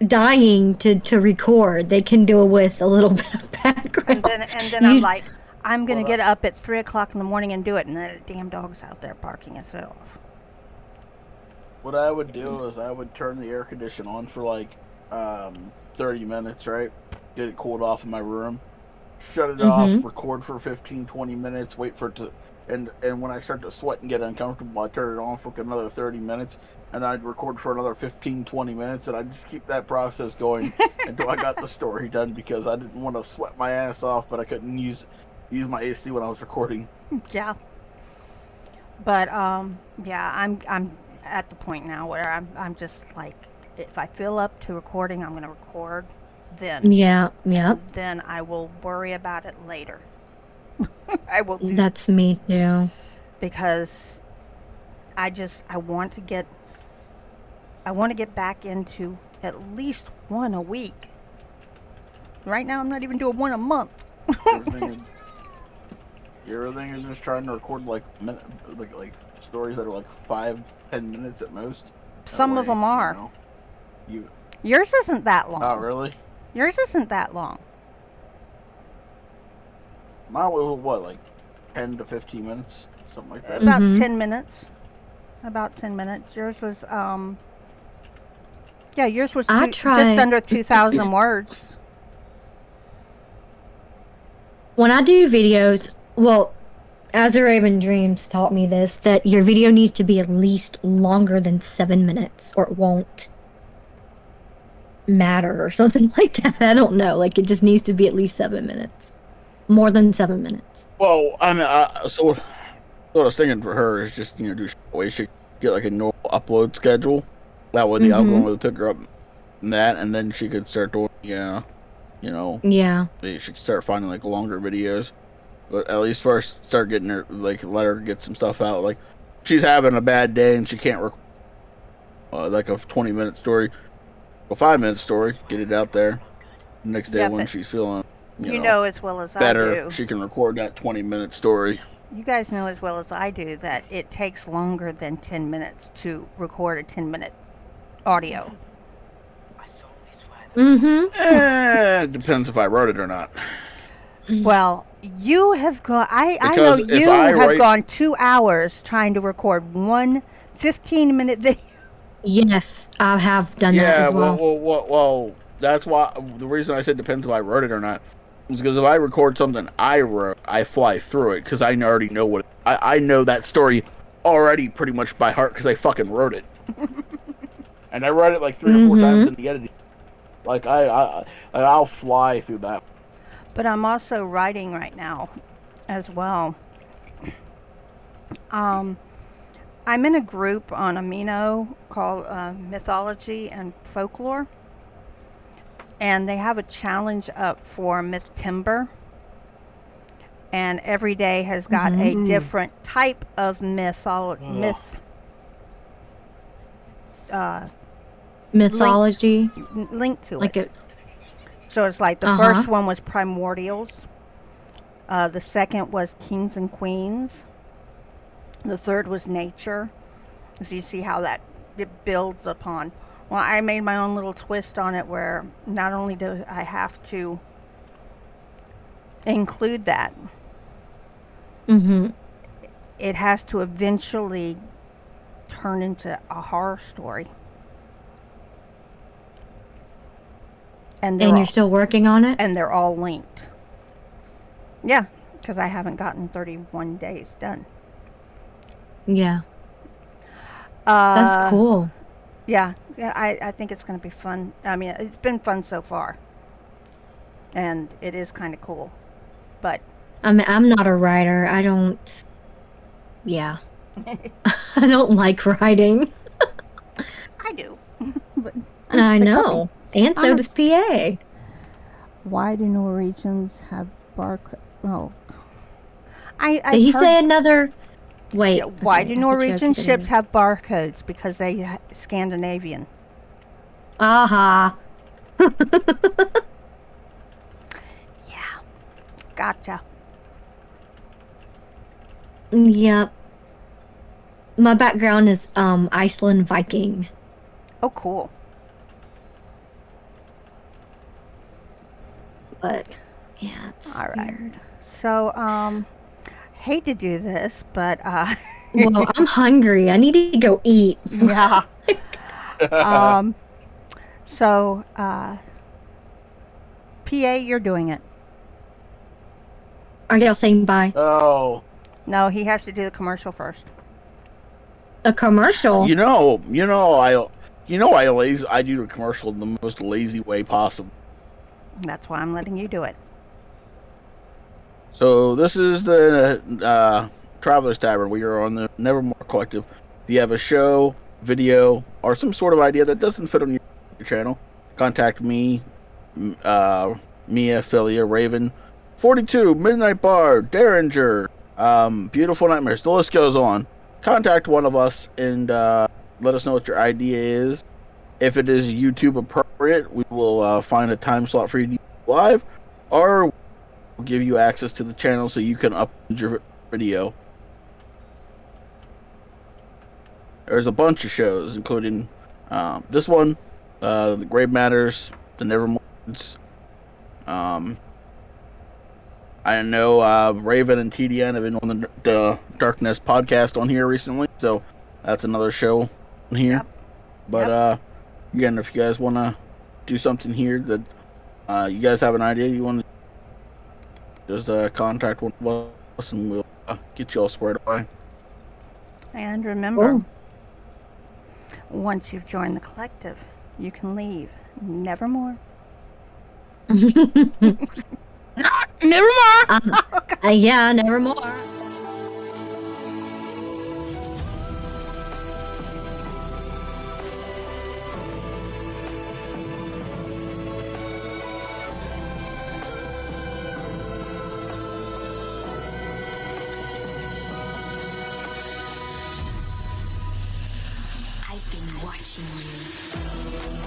dying to record. They can do it with a little bit of background. And then I'm like, I'm going to get up at 3 o'clock in the morning and do it. And then the damn dog's out there barking us off. What I would do is I would turn the air conditioner on for like 30 minutes, right? Get it cooled off in my room. Shut it off, record for 15-20 minutes, wait for it to, and when I start to sweat and get uncomfortable, I turn it on for another 30 minutes, and then I'd record for another 15-20 minutes, and I'd just keep that process going until I got the story done, because I didn't want to sweat my ass off, but I couldn't use my AC when I was recording. Yeah. But yeah, I'm at the point now where I'm just like, if I feel up to recording, I'm gonna record. Then then I will worry about it later. I will do that's me too, because I want to get back into at least one a week. Right now I'm not even doing one a month. Everything is just trying to record like stories that are like 5-10 minutes at most. Some of them are. Yours isn't that long. Oh, really? Yours isn't that long. Mine was what, like 10 to 15 minutes, something like that. About 10 minutes. About 10 minutes. Yours was yeah, yours was I just try under 2,000 words. when I do videos. Well, As a Raven Dreams taught me this, that your video needs to be at least longer than 7 minutes, or it won't matter, or something like that. I don't know. Like, it just needs to be at least 7 minutes. More than 7 minutes. Well, I mean, so what I was thinking for her is just, do way she could get like a normal upload schedule. That way the algorithm would pick her up in that, and then she could start doing, Yeah. she could start finding like longer videos. But at least first start getting her, like, let her get some stuff out. Like, she's having a bad day and she can't record like a 20-minute story, a 5-minute story, get it out there. The next day when she's feeling, You know as well as better, I do. she can record that 20-minute story. You guys know as well as I do that it takes longer than 10 minutes to record a 10-minute audio. It depends if I wrote it or not. Well, you have gone. I know Because if you I have write- gone 2 hours trying to record one 15-minute video. Yes, I have done that Yeah, as well. well, that's why the reason I said depends if I wrote it or not is because if I record something I wrote, I fly through it because I already know what I know that story already pretty much by heart because I fucking wrote it, and I wrote it like 3 or 4 times in the editing. Like I'll fly through that. But I'm also writing right now as well. I'm in a group on Amino called Mythology and Folklore. And they have a challenge up for Myth Timber. And every day has got a different type of mythology. Mythology. Link to Like it. So it's like the first one was Primordials. The second was Kings and Queens. The third was Nature. So you see how that it builds upon. Well, I made my own little twist on it where not only do I have to include that, it has to eventually turn into a horror story. And you're still working on it? And they're all linked. Yeah, because I haven't gotten 31 days done. Yeah. That's cool. Yeah, I think it's going to be fun. I mean, it's been fun so far. And it is kind of cool. But I mean, I'm not a writer. I don't... Yeah. I don't like writing. I do. But I know. And so does PA. Why do Norwegians have barcode? Oh. Did he say another... Wait. Yeah, why do Norwegian ships have barcodes? Because they Scandinavian. Aha. Yeah. Gotcha. Yep. My background is Iceland Viking. Oh, cool. But yeah, it's all right. weird. So, hate to do this, but well, I'm hungry. I need to go eat. Yeah. So, PA, you're doing it. Are y'all saying bye? Oh. No, he has to do the commercial first. A commercial? I do the commercial in the most lazy way possible. That's why I'm letting you do it. So this is the Traveler's Tavern. We are on the Nevermore Collective. If you have a show, video, or some sort of idea that doesn't fit on your channel, contact me, Mia, Filia, Raven, 42, Midnight Bar, Derringer, Beautiful Nightmares. The list goes on. Contact one of us and let us know what your idea is. If it is YouTube appropriate, we will find a time slot for you to do live, or we'll give you access to the channel so you can upload your video. There's a bunch of shows, including this one, The Grave Matters, The Nevermore. I know Raven and TDN have been on the Darkness podcast on here recently, so That's another show here. Yep. But again, if you guys want to do something here that you guys have an idea you want to just contact one of us and we'll get you all squared away. And remember, Cool. once you've joined the collective, you can leave. Nevermore. Nevermore. Yeah, nevermore. I've been watching you.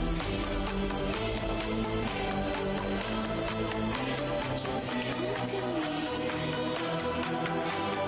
Just come to me.